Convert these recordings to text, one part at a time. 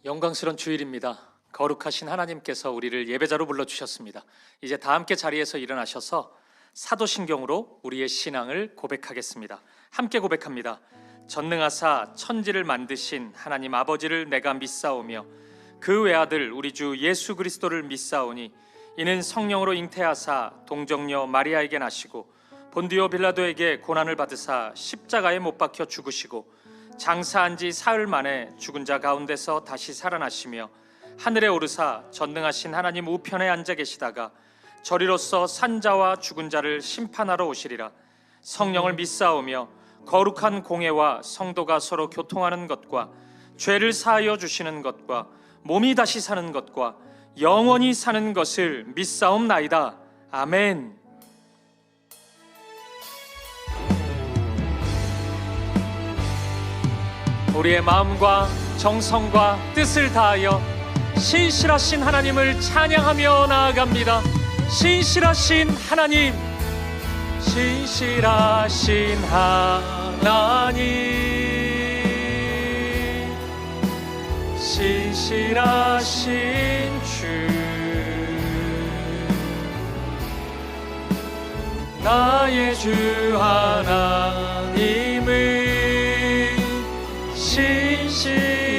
영광스러운 주일입니다. 거룩하신 하나님께서 우리를 예배자로 불러주셨습니다. 이제 다 함께 자리에서 일어나셔서 사도신경으로 우리의 신앙을 고백하겠습니다. 함께 고백합니다. 전능하사 천지를 만드신 하나님 아버지를 내가 믿사오며 그 외아들 우리 주 예수 그리스도를 믿사오니 이는 성령으로 잉태하사 동정녀 마리아에게 나시고 본디오 빌라도에게 고난을 받으사 십자가에 못 박혀 죽으시고 장사한 지 사흘 만에 죽은 자 가운데서 다시 살아나시며 하늘에 오르사 전능하신 하나님 우편에 앉아 계시다가 저리로서 산자와 죽은 자를 심판하러 오시리라. 성령을 믿사오며 거룩한 공회와 성도가 서로 교통하는 것과 죄를 사하여 주시는 것과 몸이 다시 사는 것과 영원히 사는 것을 믿사옵나이다. 아멘. 우리의 마음과 정성과 뜻을 다하여 신실하신 하나님을 찬양하며 나아갑니다. 신실하신 하나님, 신실하신 하나님, 신실하신 주, 나의 주 하나님을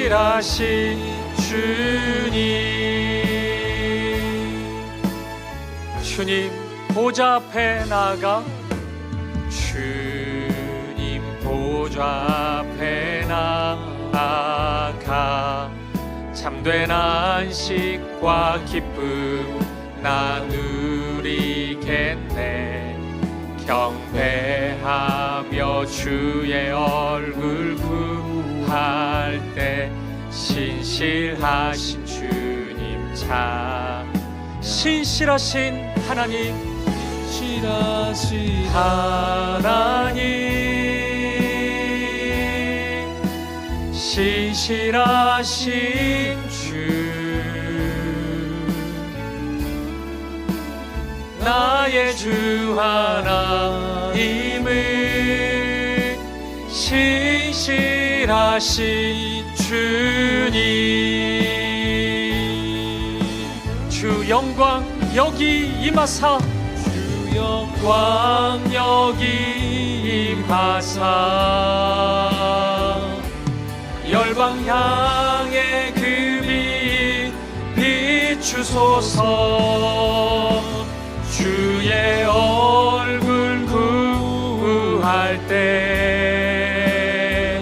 신실하신 주님 보좌 앞에 나가 주님 보좌 앞에 나가 참된 안식과 기쁨 나누리겠네. 경배하며 주의 얼굴 구할 때 신실하신 주님 참 신실하신 하나님, 신실하신 하나님, 신실하신 주, 나의 주 하나님을 신실하신 주님, 주 영광 여기 임하사, 주 영광 여기 임하사, 열방 향해 그 빛 비추소서. 주의 얼굴 구할 때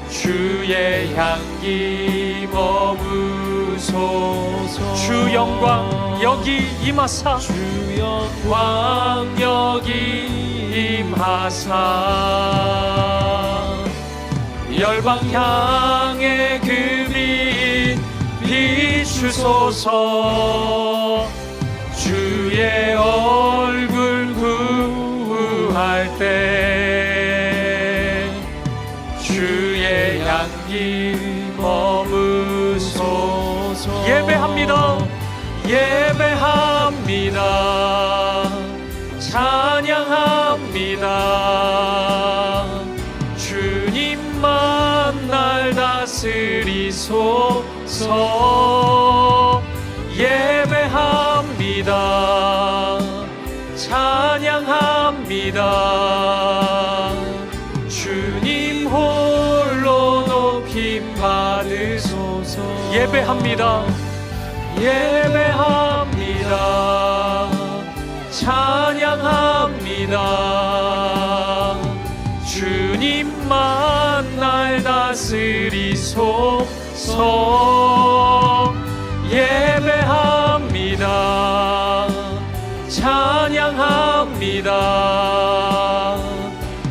주의 향기 머무소서. 주 영광 여기 임하사, 주 영광 여기 임하사, 열방 향해 그 빛 비추소서. 주의 얼굴 구할 때 주의 향기 머무소서. 예배합니다. 예배합니다. 찬양합니다. 주님만 날 다스리소서. 예배합니다. 찬양합니다. 주님 홀로 높임 받으소서. 예배합니다. 예배합니다. 찬양합니다. 주님만 날 다스리소서. 예배합니다. 찬양합니다.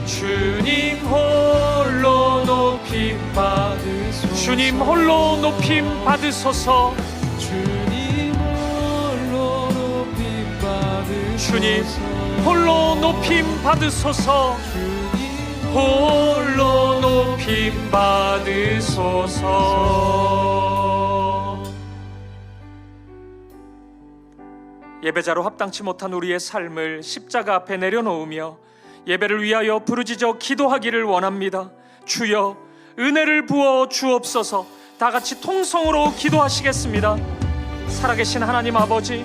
주님 홀로 높임 받으소서. 주님 홀로 높임 받으소서. 주님 홀로 높임 받으소서. 주님 홀로 높임 받으소서. 주님 홀로 높임 받으소서. 예배자로 합당치 못한 우리의 삶을 십자가 앞에 내려놓으며 예배를 위하여 부르짖어 기도하기를 원합니다. 주여 은혜를 부어 주옵소서. 다 같이 통성으로 기도하시겠습니다. 살아계신 하나님 아버지,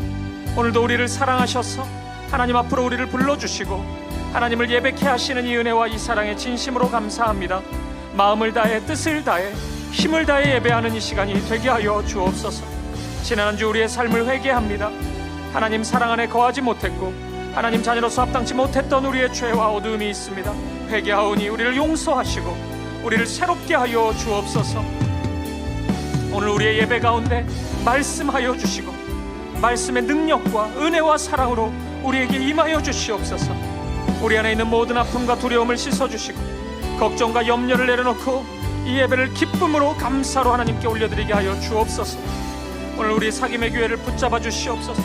오늘도 우리를 사랑하셔서 하나님 앞으로 우리를 불러주시고 하나님을 예배케 하시는 이 은혜와 이 사랑에 진심으로 감사합니다. 마음을 다해 뜻을 다해 힘을 다해 예배하는 이 시간이 되게 하여 주옵소서. 지난 한 주 우리의 삶을 회개합니다. 하나님 사랑 안에 거하지 못했고 하나님 자녀로서 합당치 못했던 우리의 죄와 어두움이 있습니다. 회개하오니 우리를 용서하시고 우리를 새롭게 하여 주옵소서. 오늘 우리의 예배 가운데 말씀하여 주시고 말씀의 능력과 은혜와 사랑으로 우리에게 임하여 주시옵소서. 우리 안에 있는 모든 아픔과 두려움을 씻어주시고 걱정과 염려를 내려놓고 이 예배를 기쁨으로 감사로 하나님께 올려드리게 하여 주옵소서. 오늘 우리 사김의 교회를 붙잡아 주시옵소서.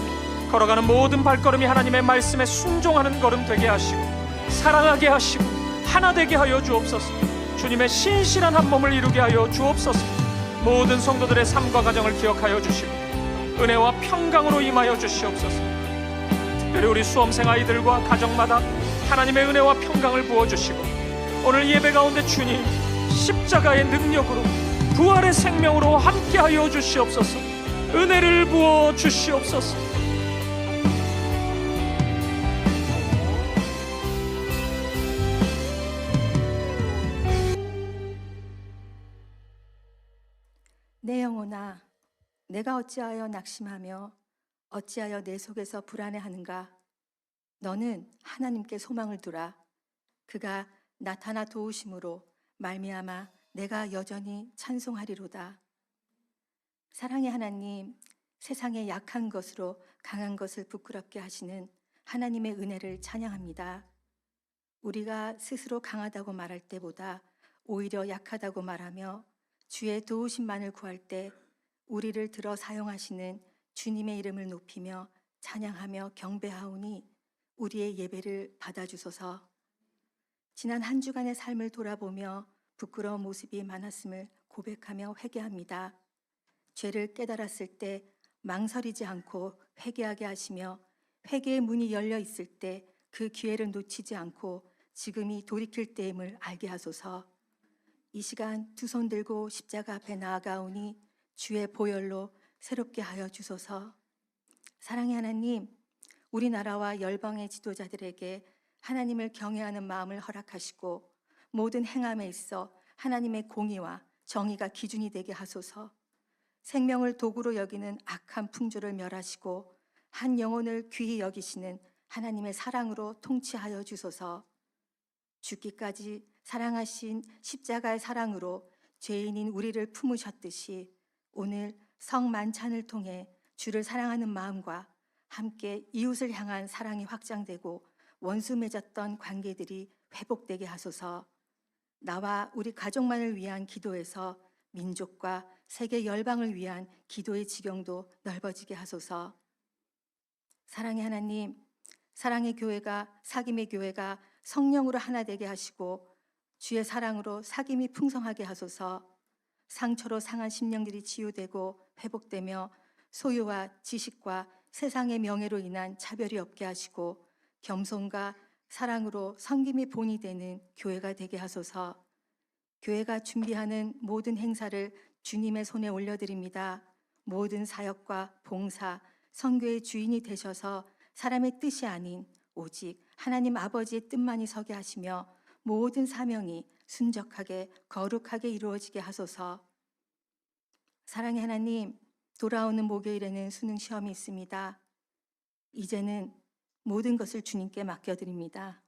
걸어가는 모든 발걸음이 하나님의 말씀에 순종하는 걸음 되게 하시고 사랑하게 하시고 하나 되게 하여 주옵소서. 주님의 신실한 한 몸을 이루게 하여 주옵소서. 모든 성도들의 삶과 가정을 기억하여 주시고 은혜와 평강으로 임하여 주시옵소서. 특별히 우리 수험생 아이들과 가정마다 하나님의 은혜와 평강을 부어주시고 오늘 예배 가운데 주님 십자가의 능력으로 부활의 생명으로 함께하여 주시옵소서. 은혜를 부어 주시옵소서. 내 영혼아, 내가 어찌하여 낙심하며 어찌하여 내 속에서 불안해하는가? 너는 하나님께 소망을 두라. 그가 나타나 도우심으로 말미암아 내가 여전히 찬송하리로다. 사랑의 하나님, 세상의 약한 것으로 강한 것을 부끄럽게 하시는 하나님의 은혜를 찬양합니다. 우리가 스스로 강하다고 말할 때보다 오히려 약하다고 말하며 주의 도우심만을 구할 때 우리를 들어 사용하시는 주님의 이름을 높이며 찬양하며 경배하오니 우리의 예배를 받아주소서. 지난 한 주간의 삶을 돌아보며 부끄러운 모습이 많았음을 고백하며 회개합니다. 죄를 깨달았을 때 망설이지 않고 회개하게 하시며 회개의 문이 열려 있을 때 그 기회를 놓치지 않고 지금이 돌이킬 때임을 알게 하소서. 이 시간 두 손 들고 십자가 앞에 나아가오니 주의 보혈로 새롭게 하여 주소서. 사랑의 하나님, 우리나라와 열방의 지도자들에게 하나님을 경외하는 마음을 허락하시고 모든 행함에 있어 하나님의 공의와 정의가 기준이 되게 하소서. 생명을 도구로 여기는 악한 풍조를 멸하시고 한 영혼을 귀히 여기시는 하나님의 사랑으로 통치하여 주소서. 죽기까지 사랑하신 십자가의 사랑으로 죄인인 우리를 품으셨듯이 오늘 성만찬을 통해 주를 사랑하는 마음과 함께 이웃을 향한 사랑이 확장되고 원수 맺었던 관계들이 회복되게 하소서. 나와 우리 가족만을 위한 기도에서 민족과 세계 열방을 위한 기도의 지경도 넓어지게 하소서. 사랑의 하나님, 사랑의 교회가 사귐의 교회가 성령으로 하나 되게 하시고 주의 사랑으로 사귐이 풍성하게 하소서. 상처로 상한 심령들이 치유되고 회복되며 소유와 지식과 세상의 명예로 인한 차별이 없게 하시고 겸손과 사랑으로 섬김이 본이 되는 교회가 되게 하소서. 교회가 준비하는 모든 행사를 주님의 손에 올려드립니다. 모든 사역과 봉사, 선교의 주인이 되셔서 사람의 뜻이 아닌 오직 하나님 아버지의 뜻만이 서게 하시며 모든 사명이 순적하게 거룩하게 이루어지게 하소서. 사랑의 하나님, 돌아오는 목요일에는 수능 시험이 있습니다. 이제는 모든 것을 주님께 맡겨드립니다.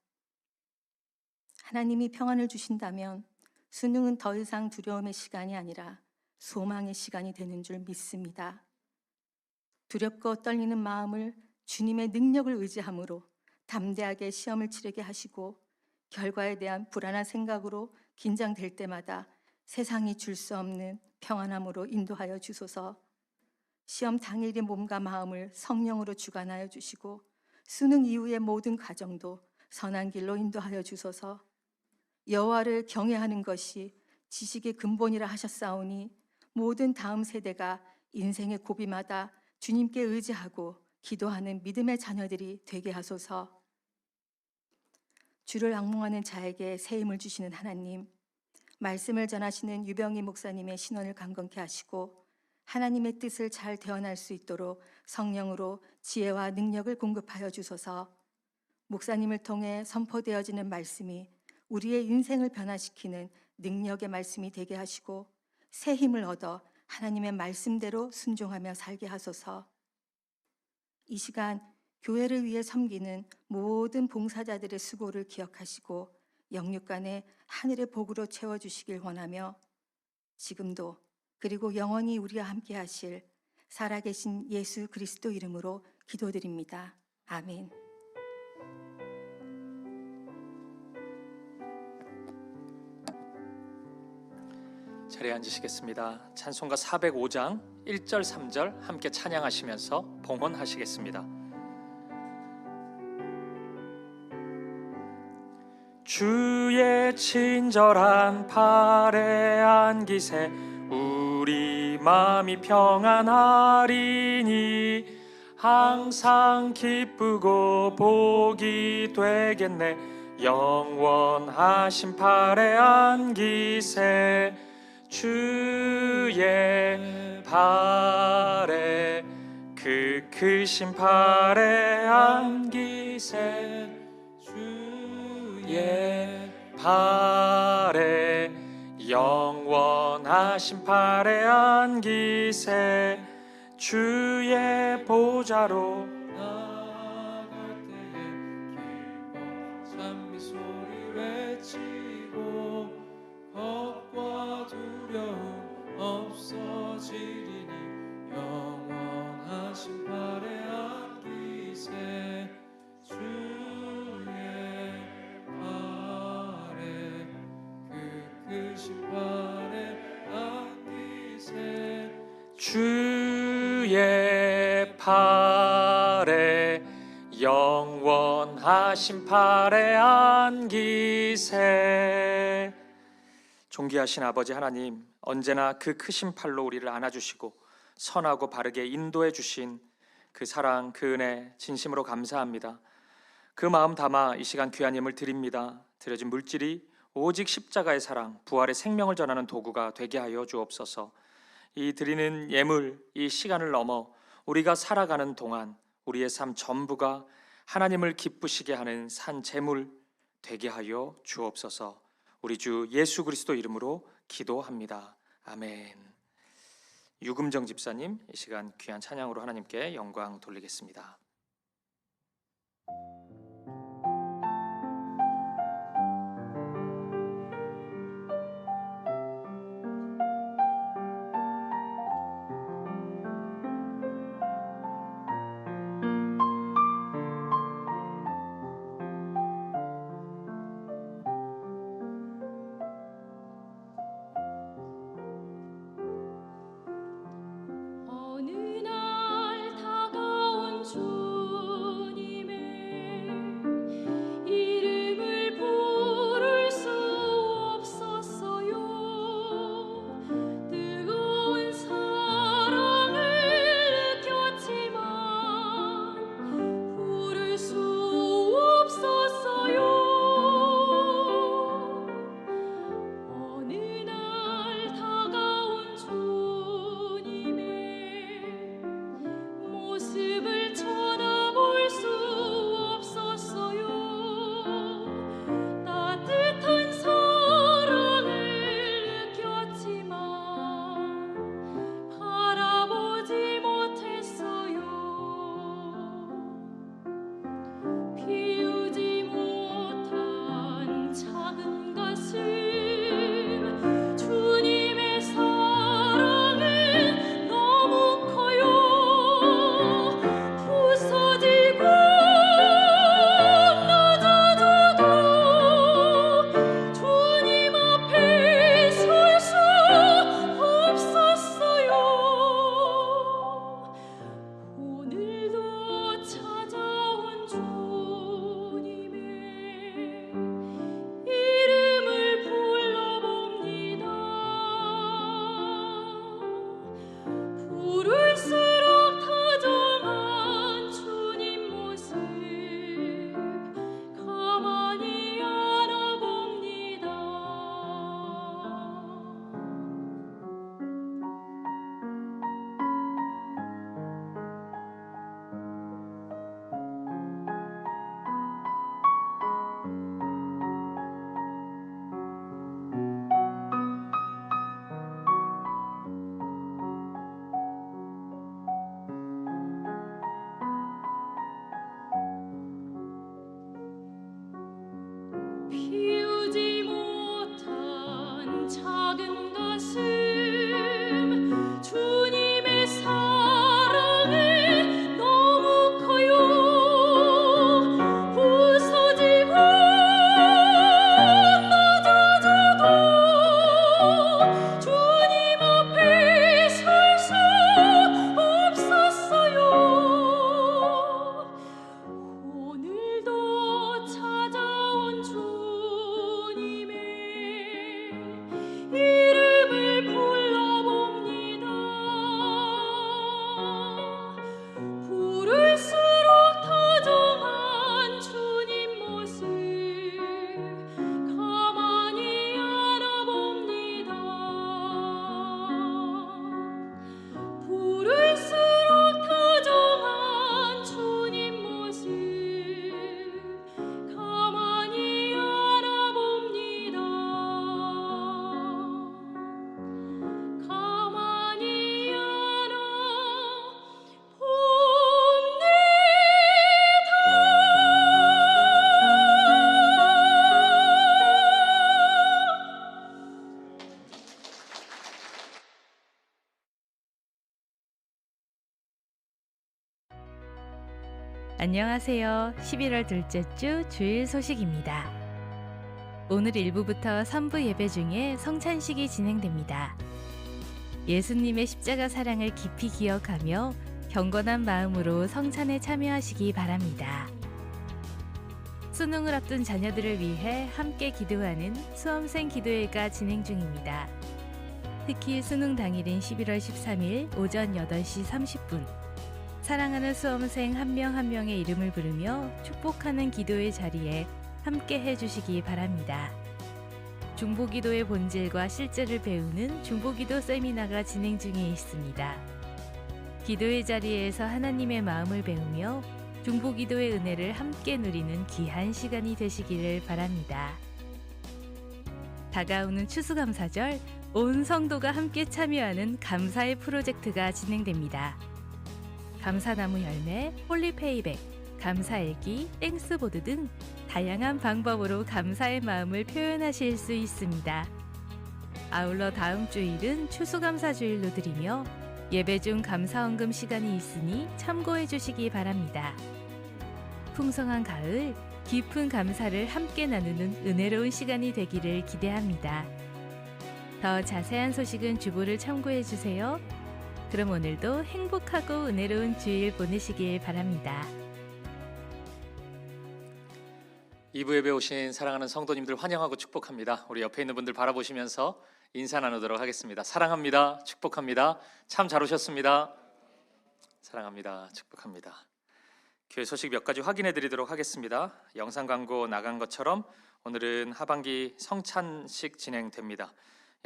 하나님이 평안을 주신다면 수능은 더 이상 두려움의 시간이 아니라 소망의 시간이 되는 줄 믿습니다. 두렵고 떨리는 마음을 주님의 능력을 의지함으로 담대하게 시험을 치르게 하시고 결과에 대한 불안한 생각으로 긴장될 때마다 세상이 줄 수 없는 평안함으로 인도하여 주소서. 시험 당일의 몸과 마음을 성령으로 주관하여 주시고 수능 이후의 모든 과정도 선한 길로 인도하여 주소서. 여호와를 경외하는 것이 지식의 근본이라 하셨사오니 모든 다음 세대가 인생의 고비마다 주님께 의지하고 기도하는 믿음의 자녀들이 되게 하소서. 주를 앙몽하는 자에게 새 힘을 주시는 하나님, 말씀을 전하시는 유병희 목사님의 신원을 강건케 하시고 하나님의 뜻을 잘 대언할 수 있도록 성령으로 지혜와 능력을 공급하여 주소서. 목사님을 통해 선포되어지는 말씀이 우리의 인생을 변화시키는 능력의 말씀이 되게 하시고 새 힘을 얻어 하나님의 말씀대로 순종하며 살게 하소서. 이 시간 교회를 위해 섬기는 모든 봉사자들의 수고를 기억하시고 영육간에 하늘의 복으로 채워주시길 원하며 지금도 그리고 영원히 우리와 함께 하실 살아계신 예수 그리스도 이름으로 기도드립니다. 아멘. 자리에 앉으시겠습니다. 찬송가 405장 1절 3절 함께 찬양하시면서 봉헌하시겠습니다. 주의 친절한 팔에 안기세 우리 마음이 평안하리니 항상 기쁘고 복이 되겠네 영원하신 팔에 안기세 주의 팔에 그 크신 팔에 안기세 주의 팔에 영원하신 팔에 안기세 주의 보좌로 나갈 때에 기뻐 찬미 소리 외치고 겁과 두려움 없어지리니 영원하신 팔에 안기세 주의 팔에 그 크신 팔에 안기세 주의 팔에 영원하신 팔에 안기세. 존귀하신 아버지 하나님, 언제나 그 크신 팔로 우리를 안아주시고 선하고 바르게 인도해 주신 그 사랑, 그 은혜 진심으로 감사합니다. 그 마음 담아 이 시간 귀한 예물 드립니다. 드려진 물질이 오직 십자가의 사랑, 부활의 생명을 전하는 도구가 되게 하여 주옵소서. 이 드리는 예물, 이 시간을 넘어 우리가 살아가는 동안 우리의 삶 전부가 하나님을 기쁘시게 하는 산 제물 되게 하여 주옵소서. 우리 주 예수 그리스도 이름으로 기도합니다. 아멘. 유금정 집사님, 이 시간 귀한 찬양으로 하나님께 영광 돌리겠습니다. 어느 날 다가온 주 안녕하세요. 11월 둘째 주 주일 소식입니다. 오늘 1부부터 3부 예배 중에 성찬식이 진행됩니다. 예수님의 십자가 사랑을 깊이 기억하며 경건한 마음으로 성찬에 참여하시기 바랍니다. 수능을 앞둔 자녀들을 위해 함께 기도하는 수험생 기도회가 진행 중입니다. 특히 수능 당일인 11월 13일 오전 8시 30분 사랑하는 수험생 한 명 한 명의 이름을 부르며 축복하는 기도의 자리에 함께 해주시기 바랍니다. 중보기도의 본질과 실제를 배우는 중보기도 세미나가 진행 중에 있습니다. 기도의 자리에서 하나님의 마음을 배우며 중보기도의 은혜를 함께 누리는 귀한 시간이 되시기를 바랍니다. 다가오는 추수감사절, 온 성도가 함께 참여하는 감사의 프로젝트가 진행됩니다. 감사나무 열매, 홀리페이백, 감사일기, 땡스보드 등 다양한 방법으로 감사의 마음을 표현하실 수 있습니다. 아울러 다음 주일은 추수감사주일로 드리며 예배 중 감사헌금 시간이 있으니 참고해 주시기 바랍니다. 풍성한 가을, 깊은 감사를 함께 나누는 은혜로운 시간이 되기를 기대합니다. 더 자세한 소식은 주보를 참고해 주세요. 그럼 오늘도 행복하고 은혜로운 주일 보내시길 바랍니다. 2부 예배 오신 사랑하는 성도님들 환영하고 축복합니다. 우리 옆에 있는 분들 바라보시면서 인사 나누도록 하겠습니다. 사랑합니다. 축복합니다. 참 잘 오셨습니다. 사랑합니다. 축복합니다. 교회 소식 몇 가지 확인해 드리도록 하겠습니다. 영상 광고 나간 것처럼 오늘은 하반기 성찬식 진행됩니다.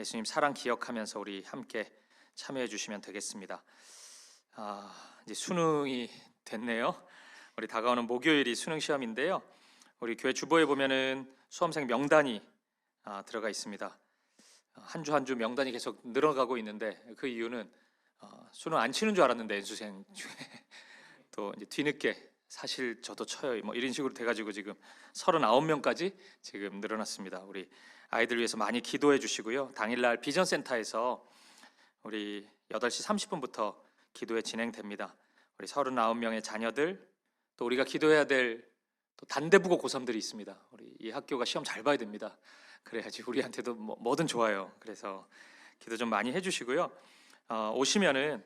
예수님 사랑 기억하면서 우리 함께 참여해 주시면 되겠습니다. 이제 수능이 됐네요. 우리 다가오는 목요일이 수능 시험인데요. 우리 교회 주보에 보면은 수험생 명단이 들어가 있습니다. 한 주 한 주 명단이 계속 늘어가고 있는데 그 이유는 수능 안 치는 줄 알았는데 N수생 중에 또 이제 뒤늦게 사실 저도 쳐요 뭐 이런 식으로 돼가지고 지금 39명까지 지금 늘어났습니다. 우리 아이들 위해서 많이 기도해 주시고요. 당일날 비전센터에서 우리 8시 30분부터 기도회 진행됩니다. 우리 39명의 자녀들 또 우리가 기도해야 될 또 단대부고 고3들이 있습니다. 우리 이 학교가 시험 잘 봐야 됩니다. 그래야지 우리한테도 뭐든 좋아요. 그래서 기도 좀 많이 해주시고요. 오시면은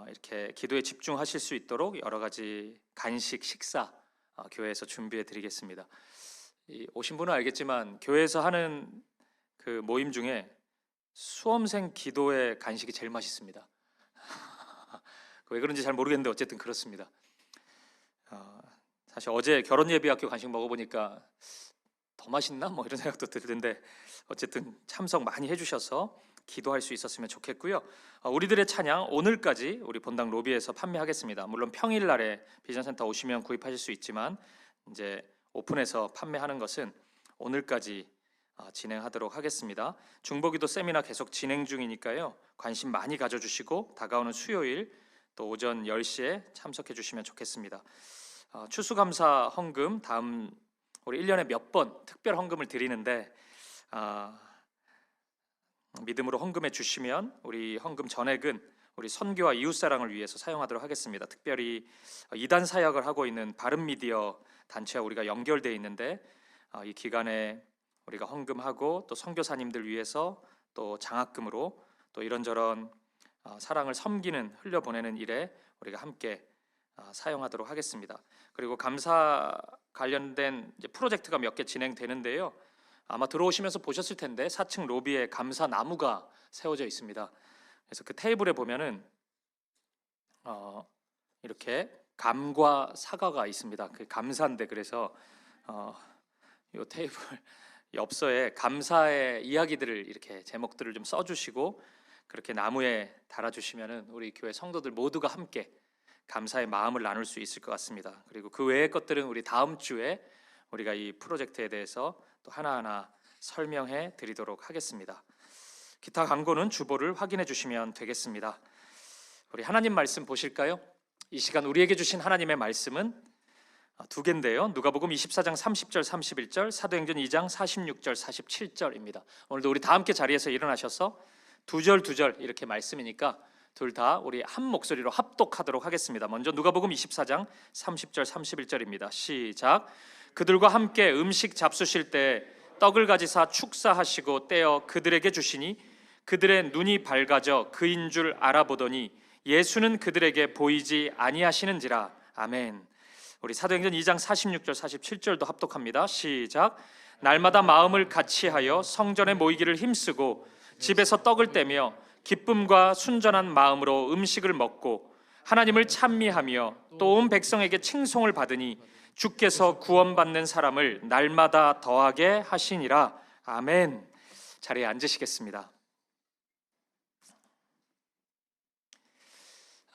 이렇게 기도에 집중하실 수 있도록 여러 가지 간식, 식사 교회에서 준비해 드리겠습니다. 오신 분은 알겠지만 교회에서 하는 그 모임 중에 수험생 기도회 간식이 제일 맛있습니다. 왜 그런지 잘 모르겠는데 어쨌든 그렇습니다. 사실 어제 결혼예비학교 간식 먹어보니까 더 맛있나? 뭐 이런 생각도 들던데 어쨌든 참석 많이 해주셔서 기도할 수 있었으면 좋겠고요. 우리들의 찬양 오늘까지 우리 본당 로비에서 판매하겠습니다. 물론 평일날에 비전센터 오시면 구입하실 수 있지만 이제 오픈해서 판매하는 것은 오늘까지 진행하도록 하겠습니다. 중보기도 세미나 계속 진행 중이니까요. 관심 많이 가져주시고 다가오는 수요일 또 오전 10시에 참석해 주시면 좋겠습니다. 추수감사 헌금 다음 우리 1년에 몇 번 특별 헌금을 드리는데 믿음으로 헌금해 주시면 우리 헌금 전액은 우리 선교와 이웃사랑을 위해서 사용하도록 하겠습니다. 특별히 이단 사역을 하고 있는 바른미디어 단체와 우리가 연결되어 있는데 이 기간에 우리가 헌금하고 또 선교사님들 위해서 또 장학금으로 또 이런저런 사랑을 섬기는 흘려보내는 일에 우리가 함께 사용하도록 하겠습니다. 그리고 감사 관련된 이제 프로젝트가 몇 개 진행되는데요. 아마 들어오시면서 보셨을 텐데 4층 로비에 감사 나무가 세워져 있습니다. 그래서 그 테이블에 보면은 이렇게 감과 사과가 있습니다. 그 감사인데 그래서 이 테이블 엽서에 감사의 이야기들을 이렇게 제목들을 좀 써주시고 그렇게 나무에 달아주시면은 우리 교회 성도들 모두가 함께 감사의 마음을 나눌 수 있을 것 같습니다. 그리고 그 외의 것들은 우리 다음 주에 우리가 이 프로젝트에 대해서 또 하나하나 설명해 드리도록 하겠습니다. 기타 광고는 주보를 확인해 주시면 되겠습니다. 우리 하나님 말씀 보실까요? 이 시간 우리에게 주신 하나님의 말씀은 두 개인데요. 누가복음 24장 30절 31절, 사도행전 2장 46절 47절입니다. 오늘도 우리 다 함께 자리에서 일어나셔서 두 절 이렇게 말씀이니까 둘 다 우리 한 목소리로 합독하도록 하겠습니다. 먼저 누가복음 24장 30절 31절입니다. 시작. 그들과 함께 음식 잡수실 때 떡을 가지사 축사하시고 떼어 그들에게 주시니 그들의 눈이 밝아져 그인 줄 알아보더니 예수는 그들에게 보이지 아니하시는지라. 아멘. 우리 사도행전 2장 46절 47절도 합독합니다. 시작. 날마다 마음을 같이하여 성전에 모이기를 힘쓰고 집에서 떡을 떼며 기쁨과 순전한 마음으로 음식을 먹고 하나님을 찬미하며 또 온 백성에게 칭송을 받으니 주께서 구원받는 사람을 날마다 더하게 하시니라. 아멘. 자리에 앉으시겠습니다.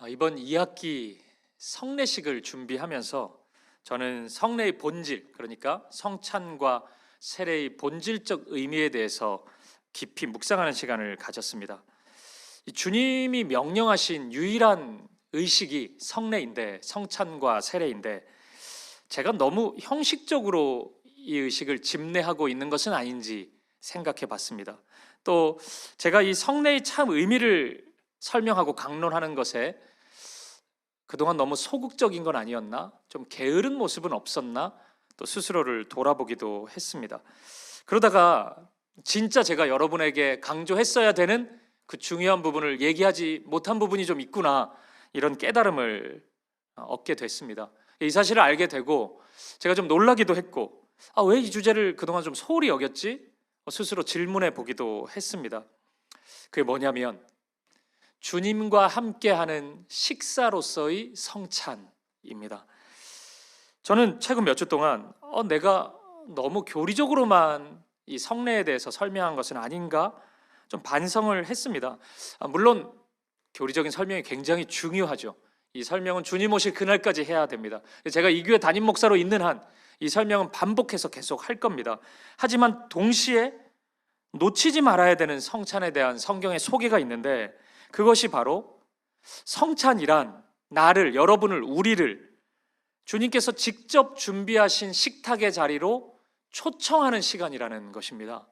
이번 2학기 성례식을 준비하면서 저는 성례의 본질, 그러니까 성찬과 세례의 본질적 의미에 대해서 깊이 묵상하는 시간을 가졌습니다. 주님이 명령하신 유일한 의식이 성례인데, 성찬과 세례인데, 제가 너무 형식적으로 이 의식을 집례하고 있는 것은 아닌지 생각해 봤습니다. 또 제가 이 성례의 참 의미를 설명하고 강론하는 것에 그동안 너무 소극적인 건 아니었나? 좀 게으른 모습은 없었나? 또 스스로를 돌아보기도 했습니다. 그러다가 진짜 제가 여러분에게 강조했어야 되는 그 중요한 부분을 얘기하지 못한 부분이 좀 있구나, 이런 깨달음을 얻게 됐습니다. 이 사실을 알게 되고 제가 좀 놀라기도 했고, 왜 이 주제를 그동안 좀 소홀히 여겼지? 스스로 질문해 보기도 했습니다. 그게 뭐냐면 주님과 함께하는 식사로서의 성찬입니다. 저는 최근 몇 주 동안 내가 너무 교리적으로만 이 성례에 대해서 설명한 것은 아닌가 좀 반성을 했습니다. 물론 교리적인 설명이 굉장히 중요하죠. 이 설명은 주님 오실 그날까지 해야 됩니다. 제가 이 교회 담임 목사로 있는 한 이 설명은 반복해서 계속 할 겁니다. 하지만 동시에 놓치지 말아야 되는 성찬에 대한 성경의 소개가 있는데, 그것이 바로 성찬이란 나를, 여러분을, 우리를 주님께서 직접 준비하신 식탁의 자리로 초청하는 시간이라는 것입니다.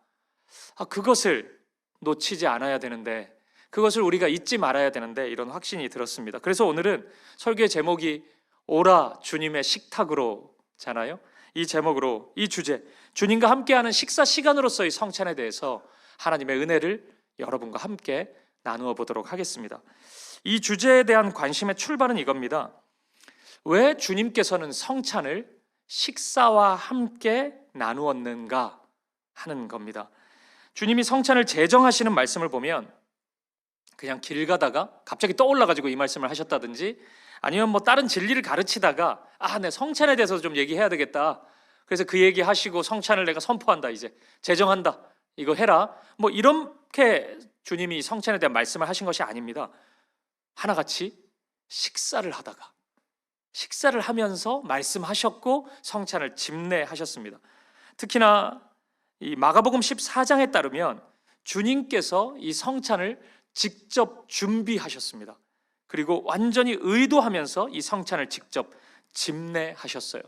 그것을 놓치지 않아야 되는데, 그것을 우리가 잊지 말아야 되는데, 이런 확신이 들었습니다. 그래서 오늘은 설교의 제목이 오라 주님의 식탁으로 잖아요. 이 제목으로 이 주제, 주님과 함께하는 식사 시간으로서의 성찬에 대해서 하나님의 은혜를 여러분과 함께 나누어 보도록 하겠습니다. 이 주제에 대한 관심의 출발은 이겁니다. 왜 주님께서는 성찬을 식사와 함께 나누었는가 하는 겁니다. 주님이 성찬을 제정하시는 말씀을 보면 그냥 길 가다가 갑자기 떠올라가지고 이 말씀을 하셨다든지, 아니면 다른 진리를 가르치다가 내 성찬에 대해서 좀 얘기해야 되겠다, 그래서 그 얘기 하시고 성찬을 내가 선포한다, 이제 제정한다, 이거 해라, 이렇게 주님이 성찬에 대한 말씀을 하신 것이 아닙니다. 하나같이 식사를 하다가, 식사를 하면서 말씀하셨고 성찬을 집례하셨습니다. 특히나 이 마가복음 14장에 따르면 주님께서 이 성찬을 직접 준비하셨습니다. 그리고 완전히 의도하면서 이 성찬을 직접 집례하셨어요.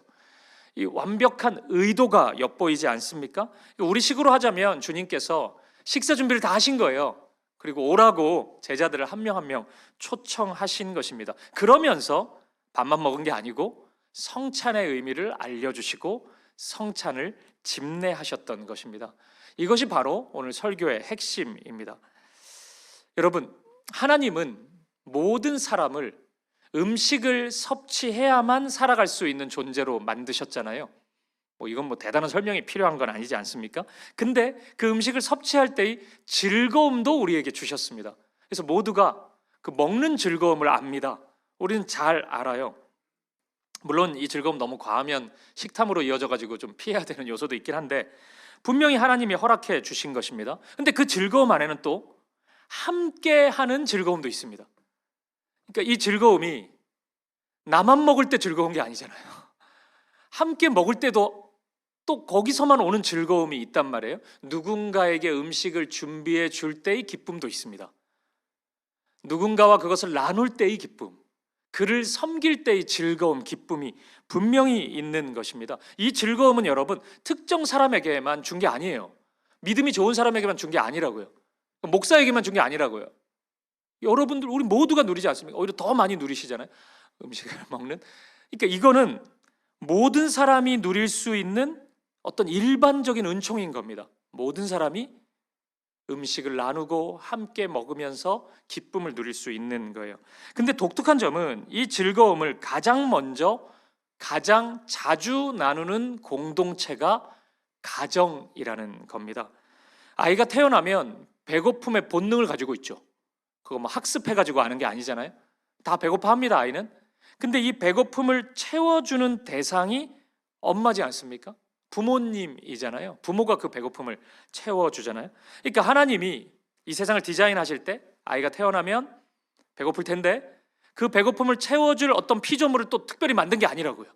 이 완벽한 의도가 엿보이지 않습니까? 우리식으로 하자면 주님께서 식사 준비를 다 하신 거예요. 그리고 오라고 제자들을 한 명 한 명 초청하신 것입니다. 그러면서 밥만 먹은 게 아니고 성찬의 의미를 알려주시고 성찬을 집례하셨던 것입니다. 이것이 바로 오늘 설교의 핵심입니다. 여러분, 하나님은 모든 사람을 음식을 섭취해야만 살아갈 수 있는 존재로 만드셨잖아요. 이건 대단한 설명이 필요한 건 아니지 않습니까? 근데 그 음식을 섭취할 때의 즐거움도 우리에게 주셨습니다. 그래서 모두가 그 먹는 즐거움을 압니다. 우리는 잘 알아요. 물론 이 즐거움 너무 과하면 식탐으로 이어져가지고 좀 피해야 되는 요소도 있긴 한데, 분명히 하나님이 허락해 주신 것입니다. 근데 그 즐거움 안에는 또 함께하는 즐거움도 있습니다. 그러니까 이 즐거움이 나만 먹을 때 즐거운 게 아니잖아요. 함께 먹을 때도 또 거기서만 오는 즐거움이 있단 말이에요. 누군가에게 음식을 준비해 줄 때의 기쁨도 있습니다. 누군가와 그것을 나눌 때의 기쁨, 그를 섬길 때의 즐거움, 기쁨이 분명히 있는 것입니다. 이 즐거움은 여러분 특정 사람에게만 준 게 아니에요. 믿음이 좋은 사람에게만 준 게 아니라고요. 목사에게만 준 게 아니라고요. 여러분들 우리 모두가 누리지 않습니까? 오히려 더 많이 누리시잖아요. 음식을 먹는. 그러니까 이거는 모든 사람이 누릴 수 있는 어떤 일반적인 은총인 겁니다. 모든 사람이 음식을 나누고 함께 먹으면서 기쁨을 누릴 수 있는 거예요. 근데 독특한 점은 이 즐거움을 가장 먼저 가장 자주 나누는 공동체가 가정이라는 겁니다. 아이가 태어나면 배고픔의 본능을 가지고 있죠. 그거 뭐 학습해가지고 아는 게 아니잖아요. 다 배고파합니다, 아이는. 근데 이 배고픔을 채워주는 대상이 엄마지 않습니까? 부모님이잖아요. 부모가 그 배고픔을 채워주잖아요. 그러니까 하나님이 이 세상을 디자인하실 때 아이가 태어나면 배고플 텐데 그 배고픔을 채워줄 어떤 피조물을 또 특별히 만든 게 아니라고요.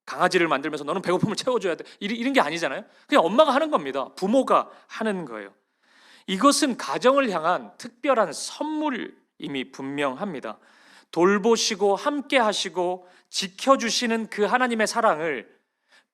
강아지를 만들면서 너는 배고픔을 채워줘야 돼, 이런 게 아니잖아요. 그냥 엄마가 하는 겁니다. 부모가 하는 거예요. 이것은 가정을 향한 특별한 선물임이 분명합니다. 돌보시고 함께 하시고 지켜주시는 그 하나님의 사랑을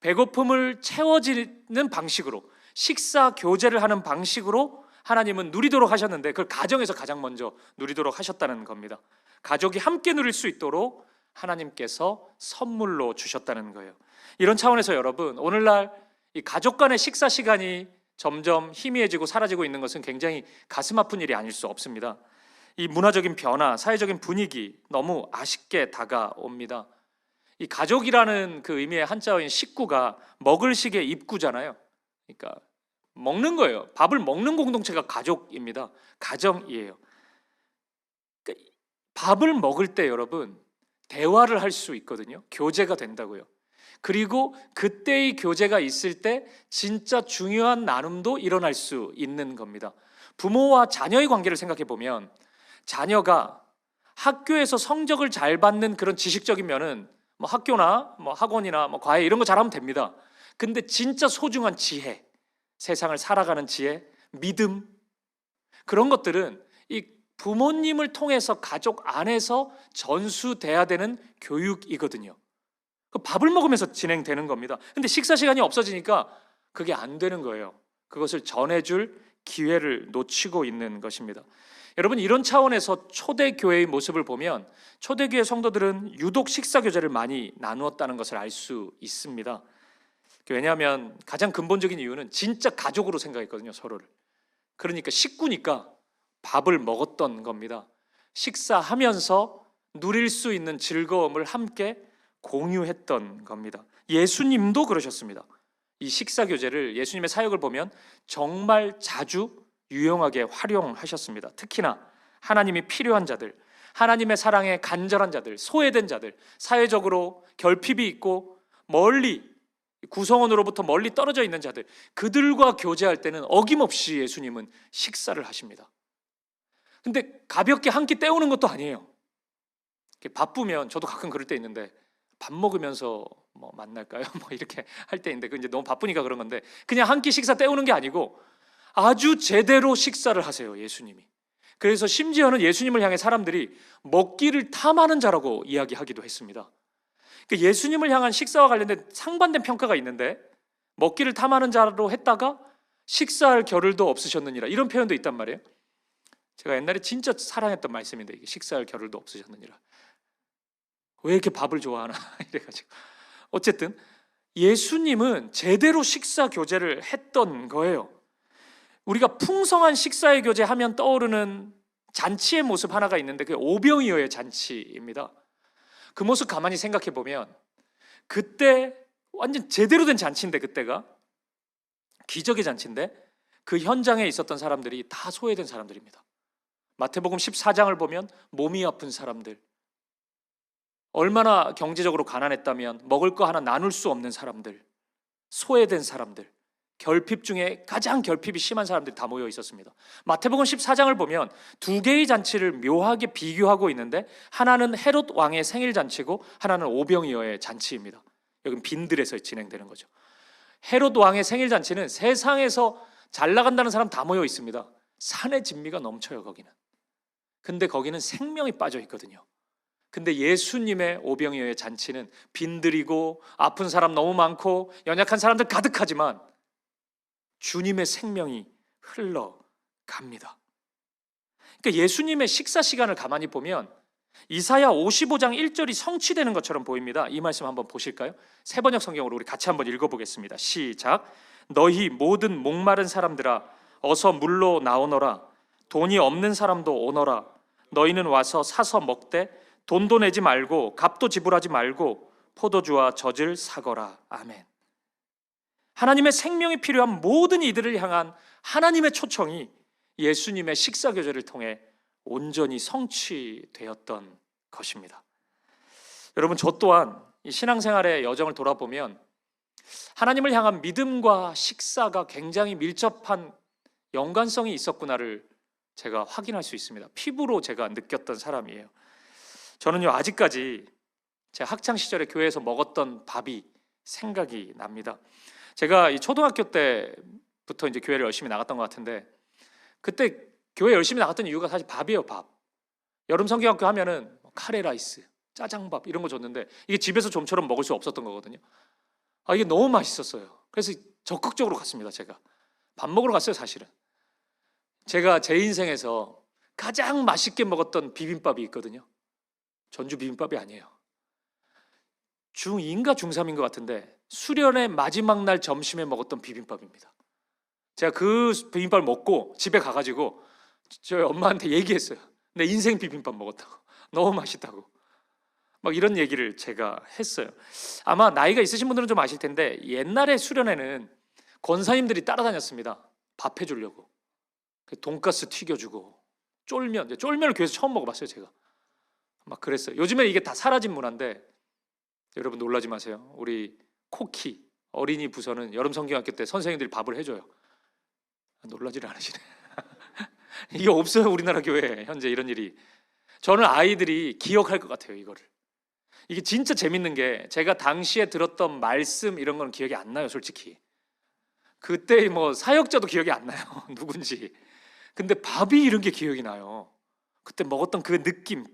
배고픔을 채워지는 방식으로, 식사 교제를 하는 방식으로 하나님은 누리도록 하셨는데 그걸 가정에서 가장 먼저 누리도록 하셨다는 겁니다. 가족이 함께 누릴 수 있도록 하나님께서 선물로 주셨다는 거예요. 이런 차원에서 여러분, 오늘날 이 가족 간의 식사 시간이 점점 희미해지고 사라지고 있는 것은 굉장히 가슴 아픈 일이 아닐 수 없습니다. 이 문화적인 변화, 사회적인 분위기 너무 아쉽게 다가옵니다. 이 가족이라는 그 의미의 한자어인 식구가 먹을 식의 입구잖아요. 그러니까 먹는 거예요. 밥을 먹는 공동체가 가족입니다. 가정이에요. 그러니까 밥을 먹을 때 여러분 대화를 할 수 있거든요. 교제가 된다고요. 그리고 그때의 교제가 있을 때 진짜 중요한 나눔도 일어날 수 있는 겁니다. 부모와 자녀의 관계를 생각해 보면 자녀가 학교에서 성적을 잘 받는 그런 지식적인 면은 뭐 학교나 뭐 학원이나 뭐 과외 이런 거 잘하면 됩니다. 근데 진짜 소중한 지혜, 세상을 살아가는 지혜, 믿음, 그런 것들은 이 부모님을 통해서 가족 안에서 전수돼야 되는 교육이거든요. 그 밥을 먹으면서 진행되는 겁니다. 근데 식사 시간이 없어지니까 그게 안 되는 거예요. 그것을 전해줄 기회를 놓치고 있는 것입니다. 여러분, 이런 차원에서 초대교회의 모습을 보면 초대교회 성도들은 유독 식사 교제를 많이 나누었다는 것을 알 수 있습니다. 왜냐하면 가장 근본적인 이유는 진짜 가족으로 생각했거든요, 서로를. 그러니까 식구니까 밥을 먹었던 겁니다. 식사하면서 누릴 수 있는 즐거움을 함께 공유했던 겁니다. 예수님도 그러셨습니다. 이 식사 교제를 예수님의 사역을 보면 정말 자주 유용하게 활용하셨습니다. 특히나 하나님이 필요한 자들, 하나님의 사랑에 간절한 자들, 소외된 자들, 사회적으로 결핍이 있고 멀리 구성원으로부터 멀리 떨어져 있는 자들, 그들과 교제할 때는 어김없이 예수님은 식사를 하십니다. 근데 가볍게 한 끼 때우는 것도 아니에요. 바쁘면 저도 가끔 그럴 때 있는데 밥 먹으면서 뭐 만날까요? 뭐 이렇게 할 때 있는데 그 이제 너무 바쁘니까 그런 건데 그냥 한 끼 식사 때우는 게 아니고 아주 제대로 식사를 하세요, 예수님이. 그래서 심지어는 예수님을 향해 사람들이 먹기를 탐하는 자라고 이야기하기도 했습니다. 그러니까 예수님을 향한 식사와 관련된 상반된 평가가 있는데 먹기를 탐하는 자로 했다가 식사할 겨를도 없으셨느니라, 이런 표현도 있단 말이에요. 제가 옛날에 진짜 사랑했던 말씀인데 이게 식사할 겨를도 없으셨느니라. 왜 이렇게 밥을 좋아하나 이래가지고. 어쨌든 예수님은 제대로 식사 교제를 했던 거예요. 우리가 풍성한 식사의 교제하면 떠오르는 잔치의 모습 하나가 있는데 그게 오병이어의 잔치입니다. 그 모습 가만히 생각해 보면 그때 완전 제대로 된 잔치인데, 그때가 기적의 잔치인데 그 현장에 있었던 사람들이 다 소외된 사람들입니다. 마태복음 14장을 보면 몸이 아픈 사람들, 얼마나 경제적으로 가난했다면 먹을 거 하나 나눌 수 없는 사람들, 소외된 사람들, 결핍 중에 가장 결핍이 심한 사람들이 다 모여 있었습니다. 마태복음 14장을 보면 두 개의 잔치를 묘하게 비교하고 있는데 하나는 헤롯 왕의 생일 잔치고 하나는 오병이어의 잔치입니다. 여긴 빈들에서 진행되는 거죠. 헤롯 왕의 생일 잔치는 세상에서 잘 나간다는 사람 다 모여 있습니다. 산의 진미가 넘쳐요, 거기는. 근데 거기는 생명이 빠져 있거든요. 근데 예수님의 오병이어의 잔치는 빈들이고 아픈 사람 너무 많고 연약한 사람들 가득하지만 주님의 생명이 흘러갑니다. 그러니까 예수님의 식사 시간을 가만히 보면 이사야 55장 1절이 성취되는 것처럼 보입니다. 이 말씀 한번 보실까요? 세 번역 성경으로 우리 같이 한번 읽어보겠습니다. 시작. 너희 모든 목마른 사람들아 어서 물로 나오너라. 돈이 없는 사람도 오너라. 너희는 와서 사서 먹되 돈도 내지 말고 값도 지불하지 말고 포도주와 젖을 사거라. 아멘. 하나님의 생명이 필요한 모든 이들을 향한 하나님의 초청이 예수님의 식사 교제를 통해 온전히 성취되었던 것입니다. 여러분, 저 또한 이 신앙생활의 여정을 돌아보면 하나님을 향한 믿음과 식사가 굉장히 밀접한 연관성이 있었구나를 제가 확인할 수 있습니다. 피부로 제가 느꼈던 사람이에요. 저는요, 아직까지 제 학창 시절에 교회에서 먹었던 밥이 생각이 납니다. 제가 이 초등학교 때부터 이제 교회를 열심히 나갔던 것 같은데, 그때 교회 열심히 나갔던 이유가 사실 밥이에요. 밥. 여름 성경학교 하면은 카레라이스, 짜장밥 이런 거 줬는데 이게 집에서 좀처럼 먹을 수 없었던 거거든요. 이게 너무 맛있었어요. 그래서 적극적으로 갔습니다. 제가 밥 먹으러 갔어요. 사실은 제가 제 인생에서 가장 맛있게 먹었던 비빔밥이 있거든요. 전주 비빔밥이 아니에요. 중2인가 중3인 것 같은데 수련의 마지막 날 점심에 먹었던 비빔밥입니다. 제가 그 비빔밥을 먹고 집에 가가지고 저희 엄마한테 얘기했어요. 내 인생 비빔밥 먹었다고. 너무 맛있다고. 막 이런 얘기를 제가 했어요. 아마 나이가 있으신 분들은 좀 아실 텐데 옛날에 수련회는 권사님들이 따라다녔습니다. 밥 해주려고. 돈가스 튀겨주고 쫄면을 교회에서 처음 먹어봤어요. 제가 막 그랬어요. 요즘에 이게 다 사라진 문화인데 여러분 놀라지 마세요. 우리 코키 어린이 부서는 여름 성경학교 때 선생님들이 밥을 해줘요. 놀라지를 않으시네. 이게 없어요. 우리나라 교회에 현재 이런 일이. 저는 아이들이 기억할 것 같아요. 이거를. 이게 진짜 재밌는 게 제가 당시에 들었던 말씀 이런 건 기억이 안 나요. 솔직히 그때 뭐 사역자도 기억이 안 나요. 누군지. 근데 밥이 이런 게 기억이 나요. 그때 먹었던 그 느낌,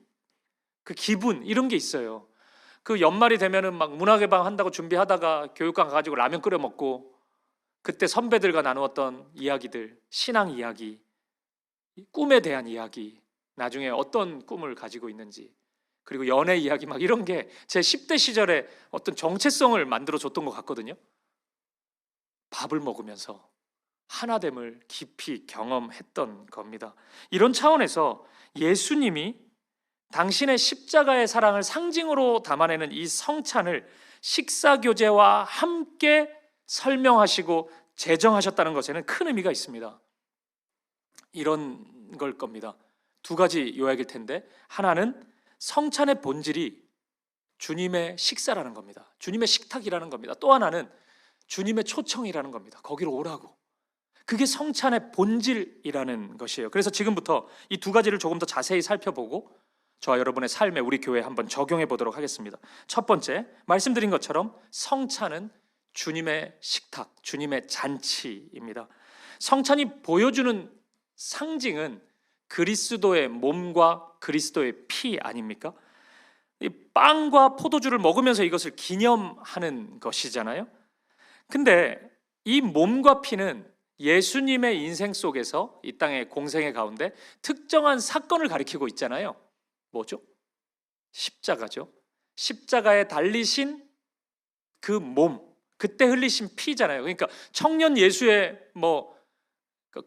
그 기분 이런 게 있어요. 그 연말이 되면은 막 문화개방 한다고 준비하다가 교육관 가가지고 라면 끓여 먹고 그때 선배들과 나누었던 이야기들, 신앙 이야기, 꿈에 대한 이야기, 나중에 어떤 꿈을 가지고 있는지, 그리고 연애 이야기 막 이런 게 제 10대 시절에 어떤 정체성을 만들어 줬던 것 같거든요. 밥을 먹으면서 하나됨을 깊이 경험했던 겁니다. 이런 차원에서 예수님이 당신의 십자가의 사랑을 상징으로 담아내는 이 성찬을 식사교제와 함께 설명하시고 제정하셨다는 것에는 큰 의미가 있습니다. 이런 걸 겁니다. 두 가지 요약일 텐데, 하나는 성찬의 본질이 주님의 식사라는 겁니다. 주님의 식탁이라는 겁니다. 또 하나는 주님의 초청이라는 겁니다. 거기로 오라고. 그게 성찬의 본질이라는 것이에요. 그래서 지금부터 이 두 가지를 조금 더 자세히 살펴보고 저와 여러분의 삶에 우리 교회에 한번 적용해 보도록 하겠습니다. 첫 번째, 말씀드린 것처럼 성찬은 주님의 식탁, 주님의 잔치입니다. 성찬이 보여주는 상징은 그리스도의 몸과 그리스도의 피 아닙니까? 이 빵과 포도주를 먹으면서 이것을 기념하는 것이잖아요. 근데 이 몸과 피는 예수님의 인생 속에서 이 땅의 공생의 가운데 특정한 사건을 가리키고 있잖아요. 뭐죠? 십자가죠. 십자가에 달리신 그 몸, 그때 흘리신 피잖아요. 그러니까 청년 예수의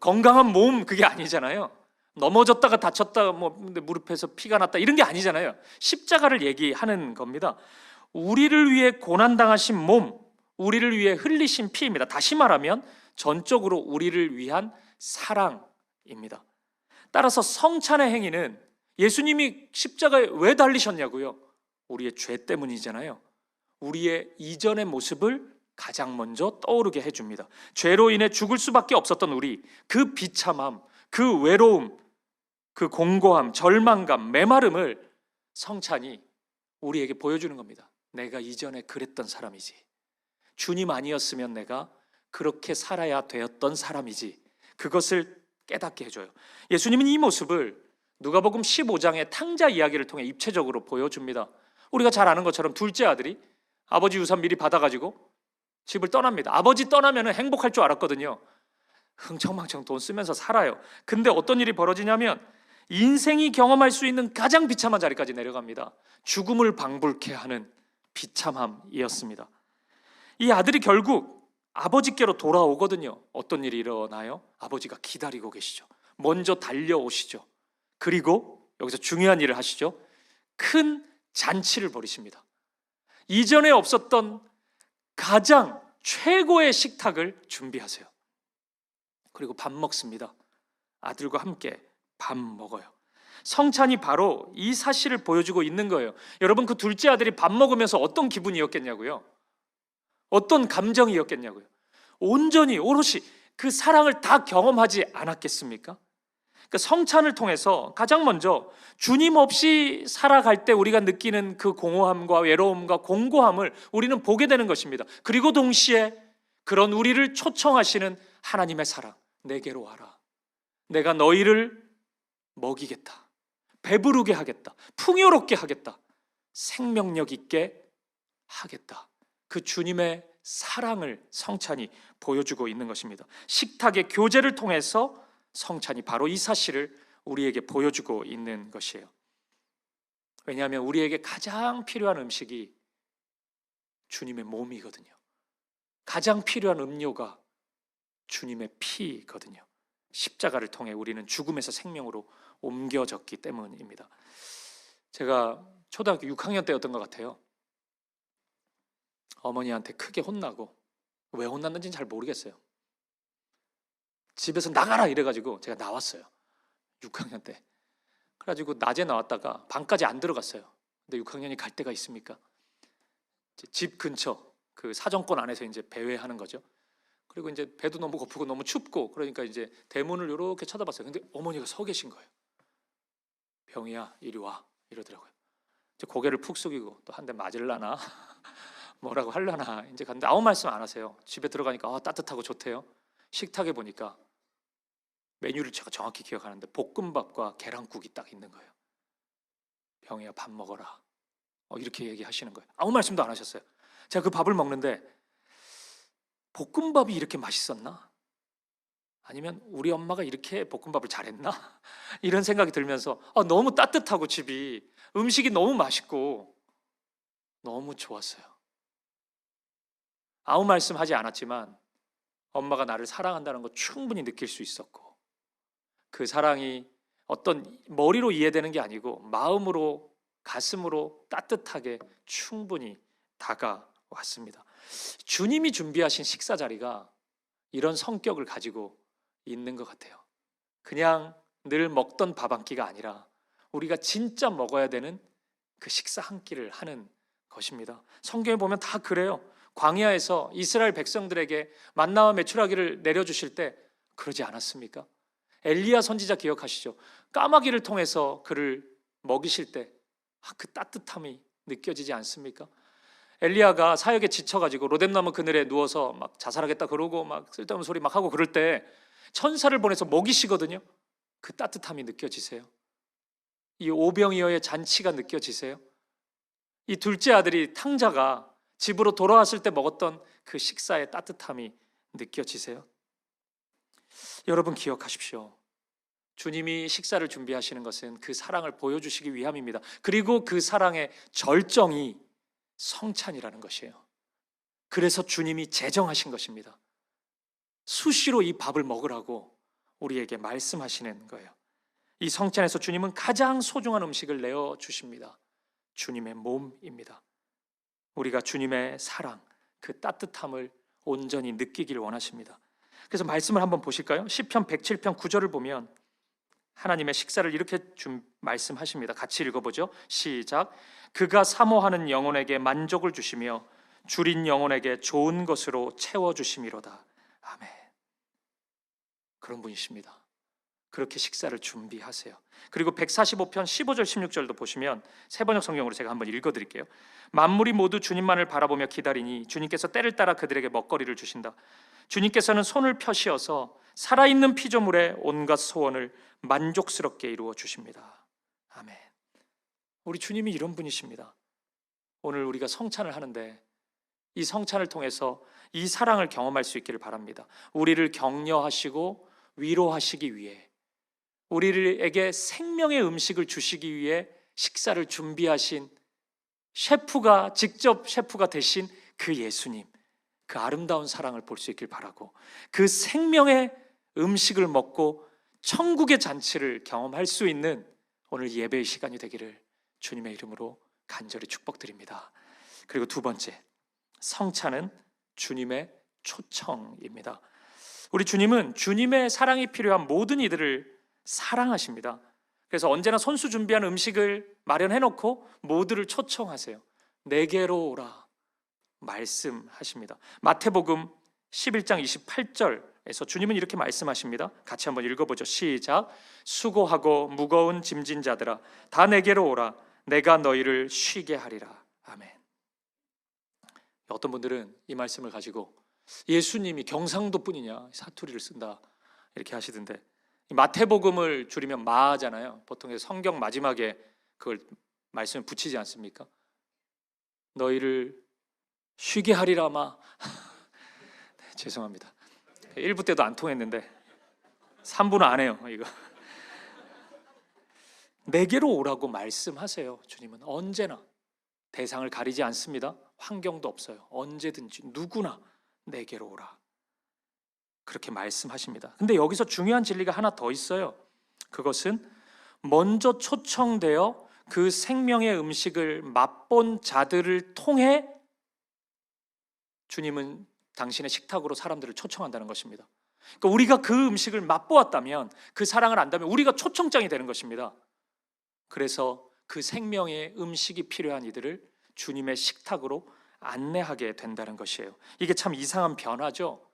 건강한 몸 그게 아니잖아요. 넘어졌다가 다쳤다가 무릎에서 피가 났다 이런 게 아니잖아요. 십자가를 얘기하는 겁니다. 우리를 위해 고난당하신 몸, 우리를 위해 흘리신 피입니다. 다시 말하면 전적으로 우리를 위한 사랑입니다. 따라서 성찬의 행위는 예수님이 십자가에 왜 달리셨냐고요? 우리의 죄 때문이잖아요. 우리의 이전의 모습을 가장 먼저 떠오르게 해줍니다. 죄로 인해 죽을 수밖에 없었던 우리, 그 비참함, 그 외로움, 그 공고함, 절망감, 메마름을 성찬이 우리에게 보여주는 겁니다. 내가 이전에 그랬던 사람이지. 주님 아니었으면 내가 그렇게 살아야 되었던 사람이지. 그것을 깨닫게 해줘요. 예수님은 이 모습을 누가복음 15장의 탕자 이야기를 통해 입체적으로 보여줍니다. 우리가 잘 아는 것처럼 둘째 아들이 아버지 유산 미리 받아가지고 집을 떠납니다. 아버지 떠나면 행복할 줄 알았거든요. 흥청망청 돈 쓰면서 살아요. 근데 어떤 일이 벌어지냐면 인생이 경험할 수 있는 가장 비참한 자리까지 내려갑니다. 죽음을 방불케 하는 비참함이었습니다. 이 아들이 결국 아버지께로 돌아오거든요. 어떤 일이 일어나요? 아버지가 기다리고 계시죠. 먼저 달려오시죠. 그리고 여기서 중요한 일을 하시죠. 큰 잔치를 벌이십니다. 이전에 없었던 가장 최고의 식탁을 준비하세요. 그리고 밥 먹습니다. 아들과 함께 밥 먹어요. 성찬이 바로 이 사실을 보여주고 있는 거예요. 여러분, 그 둘째 아들이 밥 먹으면서 어떤 기분이었겠냐고요? 어떤 감정이었겠냐고요? 온전히 오롯이 그 사랑을 다 경험하지 않았겠습니까? 그러니까 성찬을 통해서 가장 먼저 주님 없이 살아갈 때 우리가 느끼는 그 공허함과 외로움과 공고함을 우리는 보게 되는 것입니다. 그리고 동시에 그런 우리를 초청하시는 하나님의 사랑, 내게로 와라. 내가 너희를 먹이겠다. 배부르게 하겠다. 풍요롭게 하겠다. 생명력 있게 하겠다. 그 주님의 사랑을 성찬이 보여주고 있는 것입니다. 식탁의 교제를 통해서 성찬이 바로 이 사실을 우리에게 보여주고 있는 것이에요. 왜냐하면 우리에게 가장 필요한 음식이 주님의 몸이거든요. 가장 필요한 음료가 주님의 피거든요. 십자가를 통해 우리는 죽음에서 생명으로 옮겨졌기 때문입니다. 제가 초등학교 6학년 때였던 것 같아요. 어머니한테 크게 혼나고, 왜 혼났는지는 잘 모르겠어요. 집에서 나가라 이래가지고 제가 나왔어요. 6학년 때. 그래가지고 낮에 나왔다가 밤까지 안 들어갔어요. 근데 6학년이 갈 데가 있습니까? 집 근처 그 사정권 안에서 이제 배회하는 거죠. 그리고 이제 배도 너무 고프고 너무 춥고, 그러니까 이제 대문을 이렇게 쳐다봤어요. 근데 어머니가 서 계신 거예요. 병이야, 이리 와, 이러더라고요. 이제 고개를 푹 숙이고 또 한 대 맞을라나 뭐라고 하려나 이제 갔는데 아무 말씀 안 하세요. 집에 들어가니까 따뜻하고 좋대요. 식탁에 보니까 메뉴를 제가 정확히 기억하는데 볶음밥과 계란국이 딱 있는 거예요. 병이야, 밥 먹어라. 이렇게 얘기하시는 거예요. 아무 말씀도 안 하셨어요. 제가 그 밥을 먹는데 볶음밥이 이렇게 맛있었나? 아니면 우리 엄마가 이렇게 볶음밥을 잘했나? 이런 생각이 들면서 너무 따뜻하고 집이 음식이 너무 맛있고 너무 좋았어요. 아무 말씀하지 않았지만 엄마가 나를 사랑한다는 거 충분히 느낄 수 있었고, 그 사랑이 어떤 머리로 이해되는 게 아니고 마음으로, 가슴으로 따뜻하게 충분히 다가왔습니다. 주님이 준비하신 식사 자리가 이런 성격을 가지고 있는 것 같아요. 그냥 늘 먹던 밥 한 끼가 아니라 우리가 진짜 먹어야 되는 그 식사 한 끼를 하는 것입니다. 성경에 보면 다 그래요. 광야에서 이스라엘 백성들에게 만나와 메추라기를 내려주실 때 그러지 않았습니까? 엘리야 선지자 기억하시죠? 까마귀를 통해서 그를 먹이실 때 그 따뜻함이 느껴지지 않습니까? 엘리야가 사역에 지쳐가지고 로뎀나무 그늘에 누워서 막 자살하겠다 그러고 막 쓸데없는 소리 막 하고 그럴 때 천사를 보내서 먹이시거든요. 그 따뜻함이 느껴지세요? 이 오병이어의 잔치가 느껴지세요? 이 둘째 아들이 탕자가 집으로 돌아왔을 때 먹었던 그 식사의 따뜻함이 느껴지세요? 여러분 기억하십시오. 주님이 식사를 준비하시는 것은 그 사랑을 보여주시기 위함입니다. 그리고 그 사랑의 절정이 성찬이라는 것이에요. 그래서 주님이 제정하신 것입니다. 수시로 이 밥을 먹으라고 우리에게 말씀하시는 거예요. 이 성찬에서 주님은 가장 소중한 음식을 내어주십니다. 주님의 몸입니다. 우리가 주님의 사랑, 그 따뜻함을 온전히 느끼길 원하십니다. 그래서 말씀을 한번 보실까요? 시편 107편 9절을 보면 하나님의 식사를 이렇게 말씀하십니다. 같이 읽어보죠. 시작. 그가 사모하는 영혼에게 만족을 주시며 줄인 영혼에게 좋은 것으로 채워주심이로다. 아멘. 그런 분이십니다. 그렇게 식사를 준비하세요. 그리고 145편 15절 16절도 보시면 세번역 성경으로 제가 한번 읽어드릴게요. 만물이 모두 주님만을 바라보며 기다리니 주님께서 때를 따라 그들에게 먹거리를 주신다. 주님께서는 손을 펴시어서 살아있는 피조물의 온갖 소원을 만족스럽게 이루어 주십니다. 아멘. 우리 주님이 이런 분이십니다. 오늘 우리가 성찬을 하는데 이 성찬을 통해서 이 사랑을 경험할 수 있기를 바랍니다. 우리를 격려하시고 위로하시기 위해 우리에게 생명의 음식을 주시기 위해 식사를 준비하신 셰프가, 직접 셰프가 되신 그 예수님, 그 아름다운 사랑을 볼 수 있길 바라고, 그 생명의 음식을 먹고 천국의 잔치를 경험할 수 있는 오늘 예배의 시간이 되기를 주님의 이름으로 간절히 축복드립니다. 그리고 두 번째, 성찬은 주님의 초청입니다. 우리 주님은 주님의 사랑이 필요한 모든 이들을 사랑하십니다. 그래서 언제나 손수 준비한 음식을 마련해놓고 모두를 초청하세요. 내게로 오라 말씀하십니다. 마태복음 11장 28절에서 주님은 이렇게 말씀하십니다. 같이 한번 읽어보죠. 시작. 수고하고 무거운 짐진 자들아 다 내게로 오라 내가 너희를 쉬게 하리라. 아멘. 어떤 분들은 이 말씀을 가지고 예수님이 경상도 뿐이냐 사투리를 쓴다 이렇게 하시던데, 마태복음을 줄이면 마잖아요. 보통 성경 마지막에 그걸 말씀을 붙이지 않습니까? 너희를 쉬게 하리라 마. 네, 죄송합니다. 1부 때도 안 통했는데 3부는 안 해요 이거. 내게로 오라고 말씀하세요. 주님은 언제나 대상을 가리지 않습니다. 환경도 없어요. 언제든지 누구나 내게로 오라 그렇게 말씀하십니다. 근데 여기서 중요한 진리가 하나 더 있어요. 그것은 먼저 초청되어 그 생명의 음식을 맛본 자들을 통해 주님은 당신의 식탁으로 사람들을 초청한다는 것입니다. 그러니까 우리가 그 음식을 맛보았다면, 그 사랑을 안다면 우리가 초청장이 되는 것입니다. 그래서 그 생명의 음식이 필요한 이들을 주님의 식탁으로 안내하게 된다는 것이에요. 이게 참 이상한 변화죠.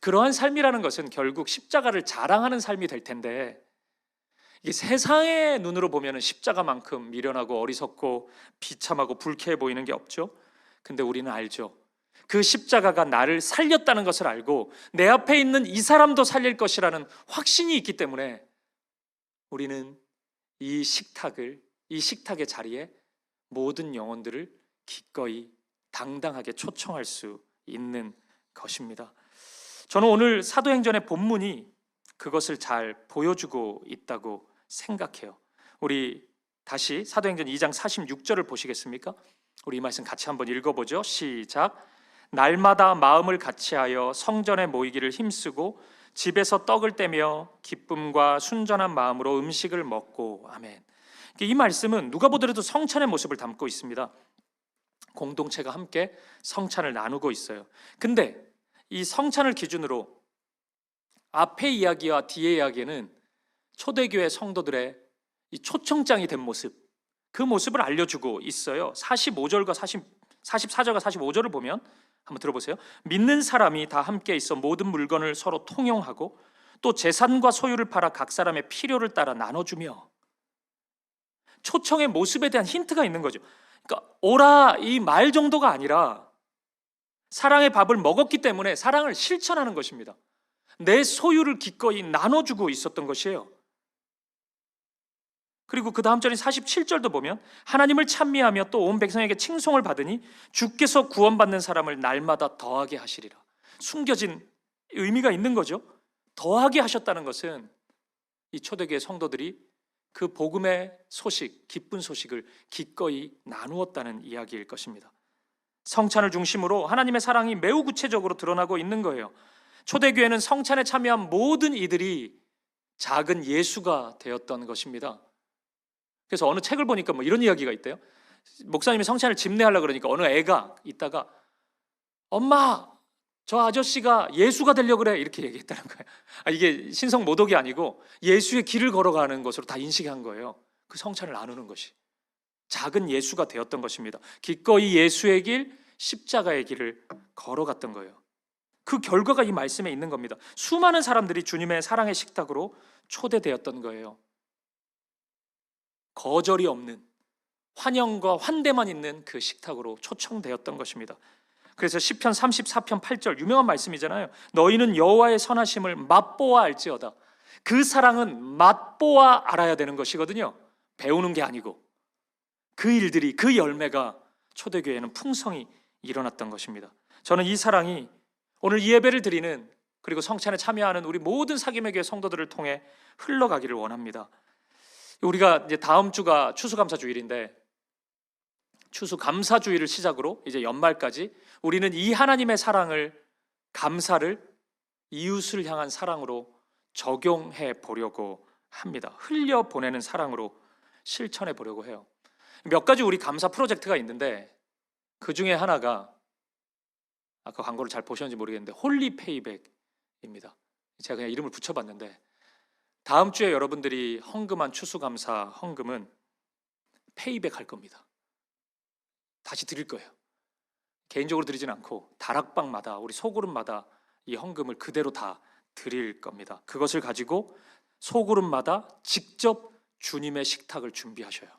그러한 삶이라는 것은 결국 십자가를 자랑하는 삶이 될 텐데, 이게 세상의 눈으로 보면 십자가만큼 미련하고 어리석고 비참하고 불쾌해 보이는 게 없죠. 근데 우리는 알죠. 그 십자가가 나를 살렸다는 것을 알고 내 앞에 있는 이 사람도 살릴 것이라는 확신이 있기 때문에 우리는 이 식탁의 자리에 모든 영혼들을 기꺼이 당당하게 초청할 수 있는 것입니다. 저는 오늘 사도행전의 본문이 그것을 잘 보여주고 있다고 생각해요. 우리 다시 사도행전 2장 46절을 보시겠습니까? 우리 이 말씀 같이 한번 읽어보죠. 시작. 날마다 마음을 같이하여 성전에 모이기를 힘쓰고 집에서 떡을 떼며 기쁨과 순전한 마음으로 음식을 먹고. 아멘. 이 말씀은 누가 보더라도 성찬의 모습을 담고 있습니다. 공동체가 함께 성찬을 나누고 있어요. 근데 이 성찬을 기준으로 앞에 이야기와 뒤의 이야기는 초대교회 성도들의 이 초청장이 된 모습, 그 모습을 알려주고 있어요. 44절과 45절을 보면 한번 들어보세요. 믿는 사람이 다 함께 있어 모든 물건을 서로 통용하고 또 재산과 소유를 팔아 각 사람의 필요를 따라 나눠주며. 초청의 모습에 대한 힌트가 있는 거죠. 그러니까 오라 이 말 정도가 아니라 사랑의 밥을 먹었기 때문에 사랑을 실천하는 것입니다. 내 소유를 기꺼이 나눠주고 있었던 것이에요. 그리고 그 다음 절인 47절도 보면 하나님을 찬미하며 또 온 백성에게 칭송을 받으니 주께서 구원받는 사람을 날마다 더하게 하시리라. 숨겨진 의미가 있는 거죠. 더하게 하셨다는 것은 이 초대교회 성도들이 그 복음의 소식, 기쁜 소식을 기꺼이 나누었다는 이야기일 것입니다. 성찬을 중심으로 하나님의 사랑이 매우 구체적으로 드러나고 있는 거예요. 초대교회는 성찬에 참여한 모든 이들이 작은 예수가 되었던 것입니다. 그래서 어느 책을 보니까 뭐 이런 이야기가 있대요. 목사님이 성찬을 집례하려고 그러니까 어느 애가 있다가 엄마 저 아저씨가 예수가 되려고 그래 이렇게 얘기했다는 거예요. 이게 신성 모독이 아니고 예수의 길을 걸어가는 것으로 다 인식한 거예요. 그 성찬을 나누는 것이 작은 예수가 되었던 것입니다. 기꺼이 예수의 길, 십자가의 길을 걸어갔던 거예요. 그 결과가 이 말씀에 있는 겁니다. 수많은 사람들이 주님의 사랑의 식탁으로 초대되었던 거예요. 거절이 없는 환영과 환대만 있는 그 식탁으로 초청되었던 것입니다. 그래서 시편 34편 8절 유명한 말씀이잖아요. 너희는 여호와의 선하심을 맛보아 알지어다. 그 사랑은 맛보아 알아야 되는 것이거든요. 배우는 게 아니고 그 일들이, 그 열매가 초대교회에는 풍성히 일어났던 것입니다. 저는 이 사랑이 오늘 이 예배를 드리는 그리고 성찬에 참여하는 우리 모든 사김의 교회 성도들을 통해 흘러가기를 원합니다. 우리가 이제 다음 주가 추수감사주일인데, 추수감사주일을 시작으로 이제 연말까지 우리는 이 하나님의 사랑을, 감사를 이웃을 향한 사랑으로 적용해 보려고 합니다. 흘려보내는 사랑으로 실천해 보려고 해요. 몇 가지 우리 감사 프로젝트가 있는데, 그 중에 하나가 아까 광고를 잘 보셨는지 모르겠는데 홀리페이백입니다. 제가 그냥 이름을 붙여봤는데, 다음 주에 여러분들이 헌금한 추수감사 헌금은 페이백 할 겁니다. 다시 드릴 거예요. 개인적으로 드리진 않고 다락방마다, 우리 소그룹마다 이 헌금을 그대로 다 드릴 겁니다. 그것을 가지고 소그룹마다 직접 주님의 식탁을 준비하셔요.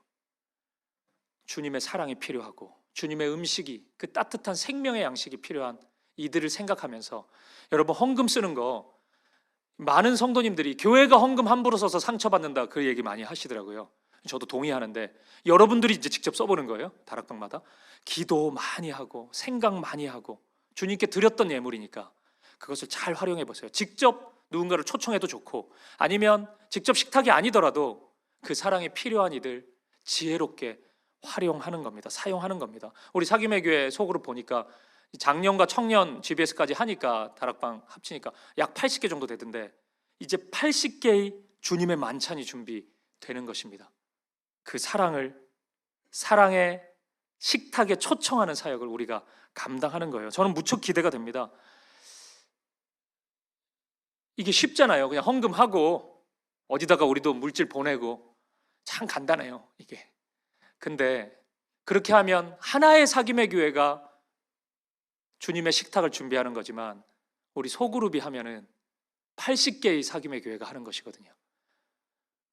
주님의 사랑이 필요하고 주님의 음식이, 그 따뜻한 생명의 양식이 필요한 이들을 생각하면서, 여러분 헌금 쓰는 거, 많은 성도님들이 교회가 헌금 함부로 써서 상처받는다, 그 얘기 많이 하시더라고요. 저도 동의하는데, 여러분들이 이제 직접 써보는 거예요. 다락방마다 기도 많이 하고 생각 많이 하고 주님께 드렸던 예물이니까 그것을 잘 활용해 보세요. 직접 누군가를 초청해도 좋고, 아니면 직접 식탁이 아니더라도 그 사랑이 필요한 이들 지혜롭게 활용하는 겁니다. 사용하는 겁니다. 우리 사김의 교회 속으로 보니까 작년과 청년 GBS까지 하니까, 다락방 합치니까 약 80개 정도 되던데, 이제 80개의 주님의 만찬이 준비되는 것입니다. 그 사랑을, 사랑의 식탁에 초청하는 사역을 우리가 감당하는 거예요. 저는 무척 기대가 됩니다. 이게 쉽잖아요. 그냥 헌금하고 어디다가 우리도 물질 보내고, 참 간단해요 이게. 근데 그렇게 하면 하나의 사김의 교회가 주님의 식탁을 준비하는 거지만, 우리 소그룹이 하면은 80개의 사김의 교회가 하는 것이거든요.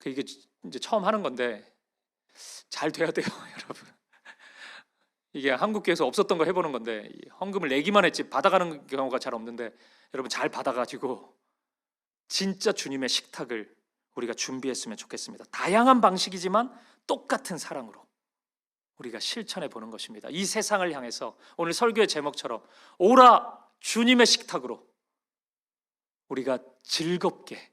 이게 이제 처음 하는 건데 잘 돼야 돼요 여러분. 이게 한국교회에서 없었던 거 해보는 건데, 헌금을 내기만 했지 받아가는 경우가 잘 없는데, 여러분 잘 받아가지고 진짜 주님의 식탁을 우리가 준비했으면 좋겠습니다. 다양한 방식이지만 똑같은 사랑으로 우리가 실천해 보는 것입니다. 이 세상을 향해서 오늘 설교의 제목처럼 오라 주님의 식탁으로 우리가 즐겁게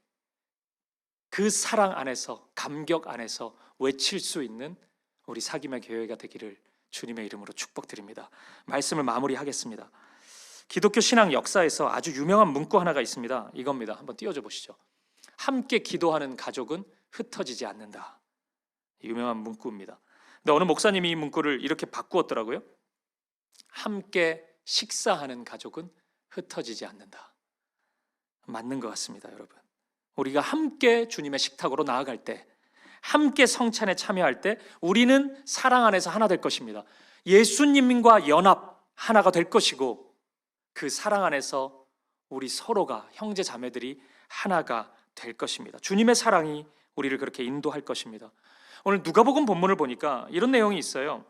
그 사랑 안에서, 감격 안에서 외칠 수 있는 우리 사김의 교회가 되기를 주님의 이름으로 축복드립니다. 말씀을 마무리하겠습니다. 기독교 신앙 역사에서 아주 유명한 문구 하나가 있습니다. 이겁니다. 한번 띄워줘 보시죠. 함께 기도하는 가족은 흩어지지 않는다. 유명한 문구입니다. 근데 어느 목사님이 이 문구를 이렇게 바꾸었더라고요. 함께 식사하는 가족은 흩어지지 않는다. 맞는 것 같습니다, 여러분. 우리가 함께 주님의 식탁으로 나아갈 때, 함께 성찬에 참여할 때 우리는 사랑 안에서 하나 될 것입니다. 예수님과 연합 하나가 될 것이고, 그 사랑 안에서 우리 서로가, 형제 자매들이 하나가 될 것입니다. 주님의 사랑이 우리를 그렇게 인도할 것입니다. 오늘 누가복음 본문을 보니까 이런 내용이 있어요.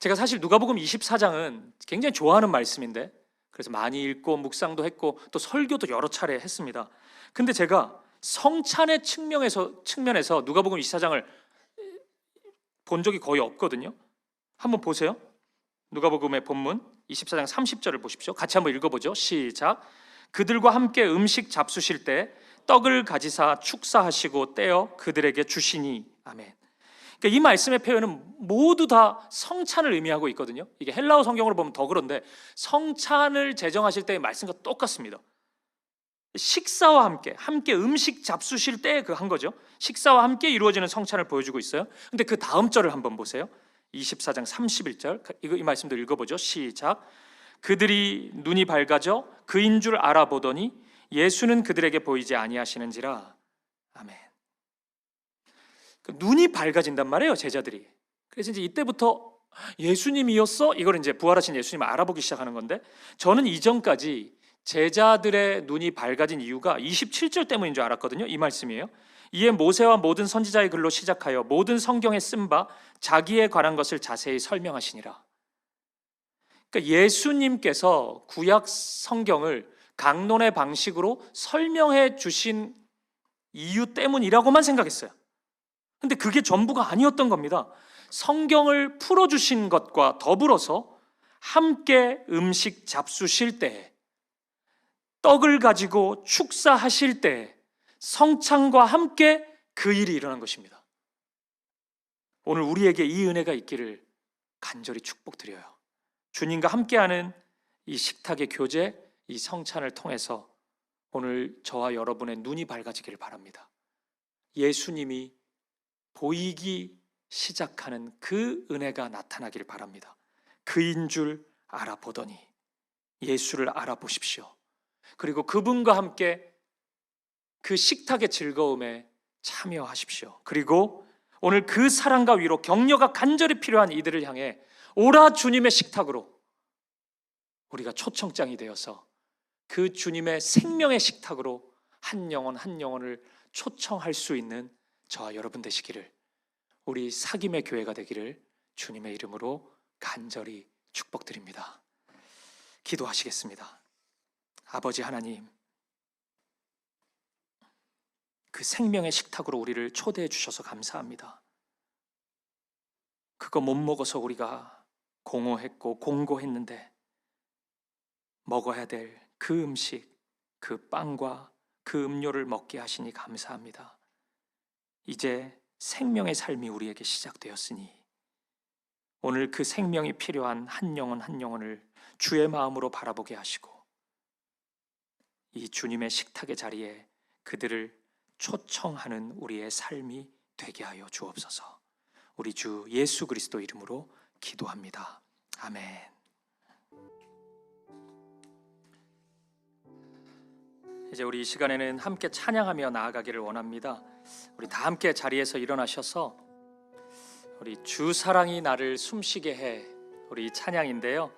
제가 사실 누가복음 24장은 굉장히 좋아하는 말씀인데, 그래서 많이 읽고 묵상도 했고 또 설교도 여러 차례 했습니다. 근데 제가 성찬의 측면에서 누가복음 24장을 본 적이 거의 없거든요. 한번 보세요. 누가복음의 본문 24장 30절을 보십시오. 같이 한번 읽어보죠. 시작. 그들과 함께 음식 잡수실 때 떡을 가지사 축사하시고 떼어 그들에게 주시니. 아멘. 그러니까 이 말씀의 표현은 모두 다 성찬을 의미하고 있거든요. 이게 헬라어 성경으로 보면 더 그런데, 성찬을 제정하실 때의 말씀과 똑같습니다. 식사와 함께 음식 잡수실 때 그 한 거죠. 식사와 함께 이루어지는 성찬을 보여주고 있어요. 근데 그 다음 절을 한번 보세요. 24장 31절, 이 말씀도 읽어보죠. 시작. 그들이 눈이 밝아져 그인 줄 알아보더니 예수는 그들에게 보이지 아니하시는지라. 아멘. 눈이 밝아진단 말이에요, 제자들이. 그래서 이제 이때부터 예수님이었어? 이걸 이제 부활하신 예수님을 알아보기 시작하는 건데, 저는 이전까지 제자들의 눈이 밝아진 이유가 27절 때문인 줄 알았거든요. 이 말씀이에요. 이에 모세와 모든 선지자의 글로 시작하여 모든 성경에 쓴 바 자기에 관한 것을 자세히 설명하시니라. 그러니까 예수님께서 구약 성경을 강론의 방식으로 설명해 주신 이유 때문이라고만 생각했어요. 근데 그게 전부가 아니었던 겁니다. 성경을 풀어주신 것과 더불어서 함께 음식 잡수실 때 떡을 가지고 축사하실 때 성찬과 함께 그 일이 일어난 것입니다. 오늘 우리에게 이 은혜가 있기를 간절히 축복드려요. 주님과 함께하는 이 식탁의 교제, 이 성찬을 통해서 오늘 저와 여러분의 눈이 밝아지기를 바랍니다. 예수님이 보이기 시작하는 그 은혜가 나타나기를 바랍니다. 그인 줄 알아보더니 예수를 알아보십시오. 그리고 그분과 함께 그 식탁의 즐거움에 참여하십시오. 그리고 오늘 그 사랑과 위로, 격려가 간절히 필요한 이들을 향해 오라 주님의 식탁으로 우리가 초청장이 되어서 그 주님의 생명의 식탁으로 한 영혼 한 영혼을 초청할 수 있는 저와 여러분 되시기를, 우리 사김의 교회가 되기를 주님의 이름으로 간절히 축복드립니다. 기도하시겠습니다. 아버지 하나님, 그 생명의 식탁으로 우리를 초대해 주셔서 감사합니다. 그거 못 먹어서 우리가 공허했고 공고했는데 먹어야 될 그 음식, 그 빵과 그 음료를 먹게 하시니 감사합니다. 이제 생명의 삶이 우리에게 시작되었으니 오늘 그 생명이 필요한 한 영혼 한 영혼을 주의 마음으로 바라보게 하시고 이 주님의 식탁의 자리에 그들을 초청하는 우리의 삶이 되게 하여 주옵소서. 우리 주 예수 그리스도 이름으로 기도합니다. 아멘. 이제 우리 이 시간에는 함께 찬양하며 나아가기를 원합니다. 우리 다 함께 자리에서 일어나셔서 우리 주 사랑이 나를 숨쉬게 해, 우리 이 찬양인데요.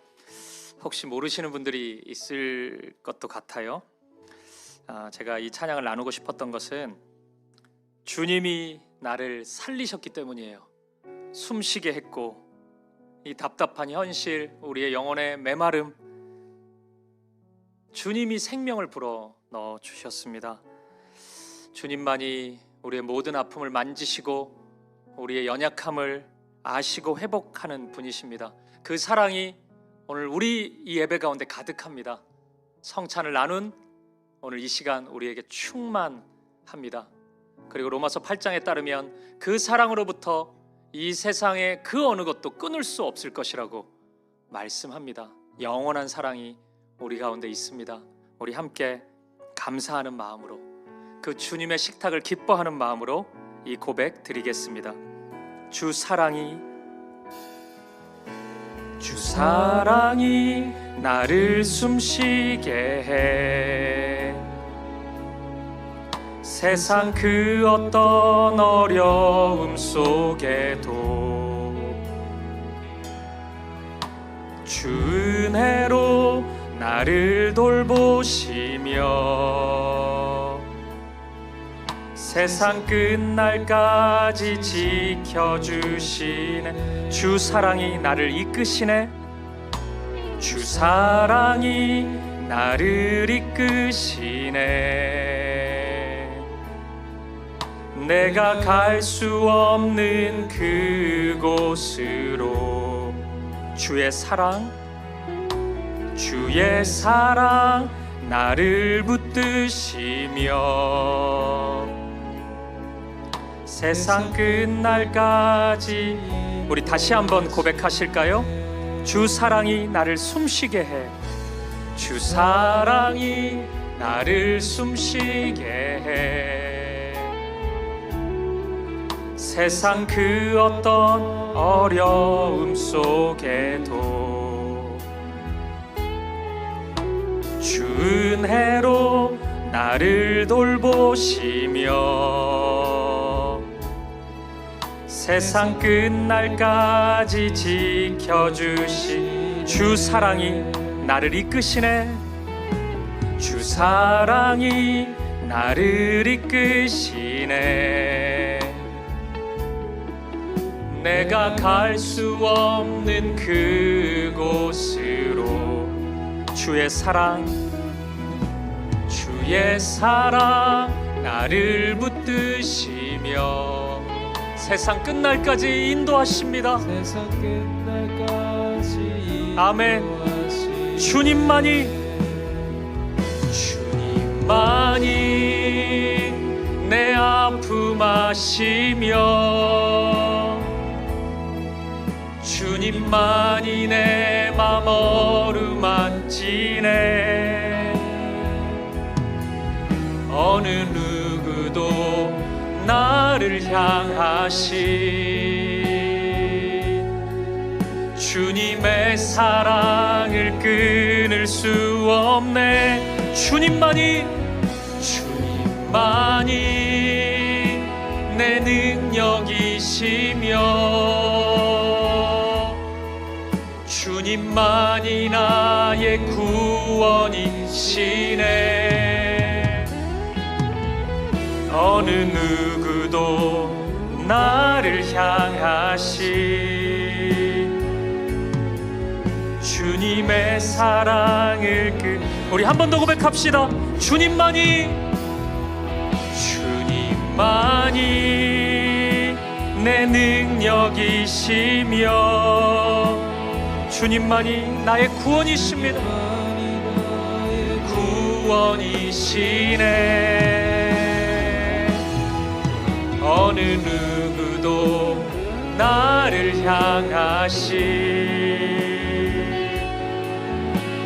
혹시 모르시는 분들이 있을 것도 같아요. 제가 이 찬양을 나누고 싶었던 것은 주님이 나를 살리셨기 때문이에요. 숨쉬게 했고 이 답답한 현실, 우리의 영혼의 메마름, 주님이 생명을 불어 넣어 주셨습니다. 주님만이 우리의 모든 아픔을 만지시고 우리의 연약함을 아시고 회복하는 분이십니다. 그 사랑이 오늘 우리 이 예배 가운데 가득합니다. 성찬을 나눈 오늘 이 시간 우리에게 충만합니다. 그리고 로마서 8장에 따르면 그 사랑으로부터 이 세상의 그 어느 것도 끊을 수 없을 것이라고 말씀합니다. 영원한 사랑이 우리 가운데 있습니다. 우리 함께 감사하는 마음으로, 그 주님의 식탁을 기뻐하는 마음으로 이 고백 드리겠습니다. 주 사랑이 나를 숨쉬게 해. 세상 그 어떤 어려움 속에도 주 은혜로 나를 돌보시며 세상 끝날까지 지켜주시네. 주 사랑이 나를 이끄시네. 주 사랑이 나를 이끄시네. 내가 갈 수 없는 그곳으로 주의 사랑 나를 붙드시며 세상 끝날까지. 우리 다시 한번 고백하실까요? 주 사랑이 나를 숨쉬게 해. 주 사랑이 나를 숨쉬게 해. 세상 그 어떤 어려움 속에도 주 은혜로 나를 돌보시며 세상 끝날까지 지켜주시. 주 사랑이 나를 이끄시네. 주 사랑이 나를 이끄시네. 내가 갈 수 없는 그곳으로 주의 사랑 나를 붙드시며 세상 끝날까지 인도하십니다. 세상 끝날까지 아멘. 주님만이 주님만이 내 아픔 아시며 주님만이 내 맘 어루만지네. 어느 누구도 나를 향하신 주님의 사랑을 끊을 수 없네. 주님만이 내 능력이시며 주님만이 나의 구원이시네. 어느 누구도 나를 향하신 주님의 사랑을 우리 한 번 더 고백합시다. 주님만이 내 능력이시며 주님만이 나의 구원이십니다. 구원이시네. 어느 누구도 나를 향하신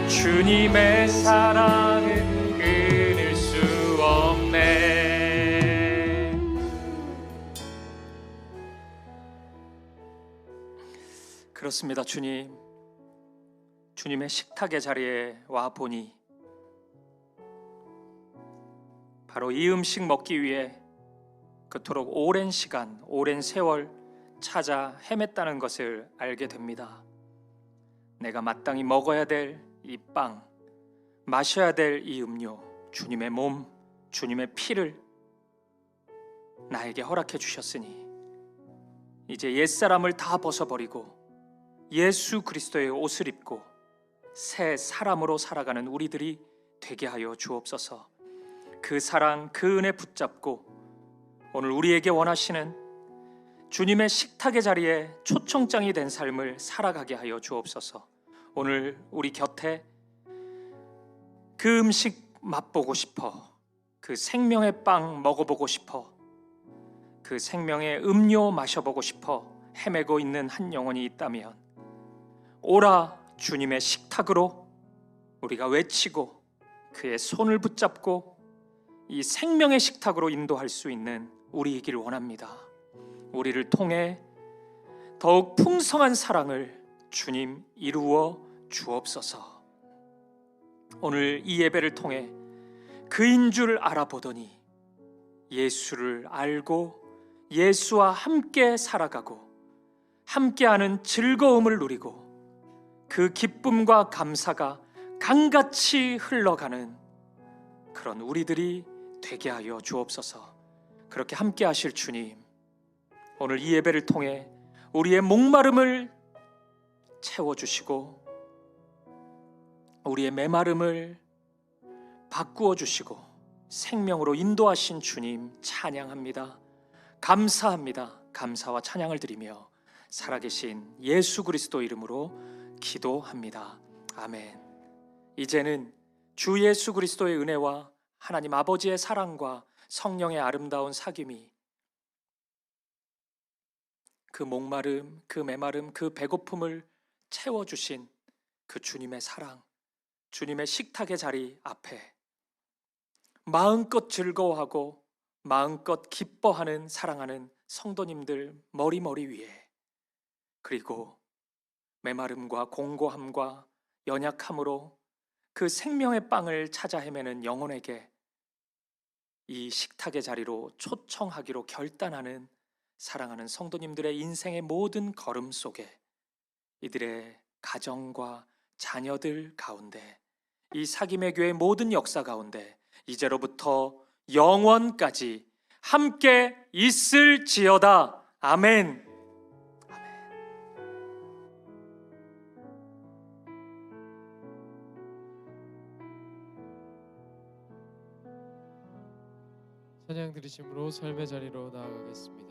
주님의 사랑을 끊을 수 없네. 그렇습니다. 주님의 식탁의 자리에 와 보니 바로 이 음식 먹기 위해 그토록 오랜 시간, 오랜 세월 찾아 헤맸다는 것을 알게 됩니다. 내가 마땅히 먹어야 될 이 빵, 마셔야 될 이 음료, 주님의 몸, 주님의 피를 나에게 허락해 주셨으니 이제 옛사람을 다 벗어버리고 예수 그리스도의 옷을 입고 새 사람으로 살아가는 우리들이 되게 하여 주옵소서. 그 사랑, 그 은혜 붙잡고 오늘 우리에게 원하시는 주님의 식탁의 자리에 초청장이 된 삶을 살아가게 하여 주옵소서. 오늘 우리 곁에 그 음식 맛보고 싶어, 그 생명의 빵 먹어보고 싶어, 그 생명의 음료 마셔보고 싶어 헤매고 있는 한 영혼이 있다면 오라 주님의 식탁으로 우리가 외치고 그의 손을 붙잡고 이 생명의 식탁으로 인도할 수 있는 우리이길 원합니다. 우리를 통해 더욱 풍성한 사랑을 주님 이루어 주옵소서. 오늘 이 예배를 통해 그인 줄 알아보더니 예수를 알고 예수와 함께 살아가고 함께하는 즐거움을 누리고 그 기쁨과 감사가 강같이 흘러가는 그런 우리들이 되게 하여 주옵소서. 그렇게 함께 하실 주님, 오늘 이 예배를 통해 우리의 목마름을 채워주시고 우리의 메마름을 바꾸어 주시고 생명으로 인도하신 주님 찬양합니다. 감사합니다. 감사와 찬양을 드리며 살아계신 예수 그리스도 이름으로 기도합니다. 아멘. 이제는 주 예수 그리스도의 은혜와 하나님 아버지의 사랑과 성령의 아름다운 사귐이 그 목마름, 그 메마름, 그 배고픔을 채워주신 그 주님의 사랑, 주님의 식탁의 자리 앞에 마음껏 즐거워하고 마음껏 기뻐하는 사랑하는 성도님들 머리 위에, 그리고 메마름과 공고함과 연약함으로 그 생명의 빵을 찾아 헤매는 영혼에게 이 식탁의 자리로 초청하기로 결단하는 사랑하는 성도님들의 인생의 모든 걸음 속에 이들의 가정과 자녀들 가운데 이 사귐의 교회 모든 역사 가운데 이제로부터 영원까지 함께 있을지어다. 아멘. 찬양 드리심으로 삶의 자리로 나아가겠습니다.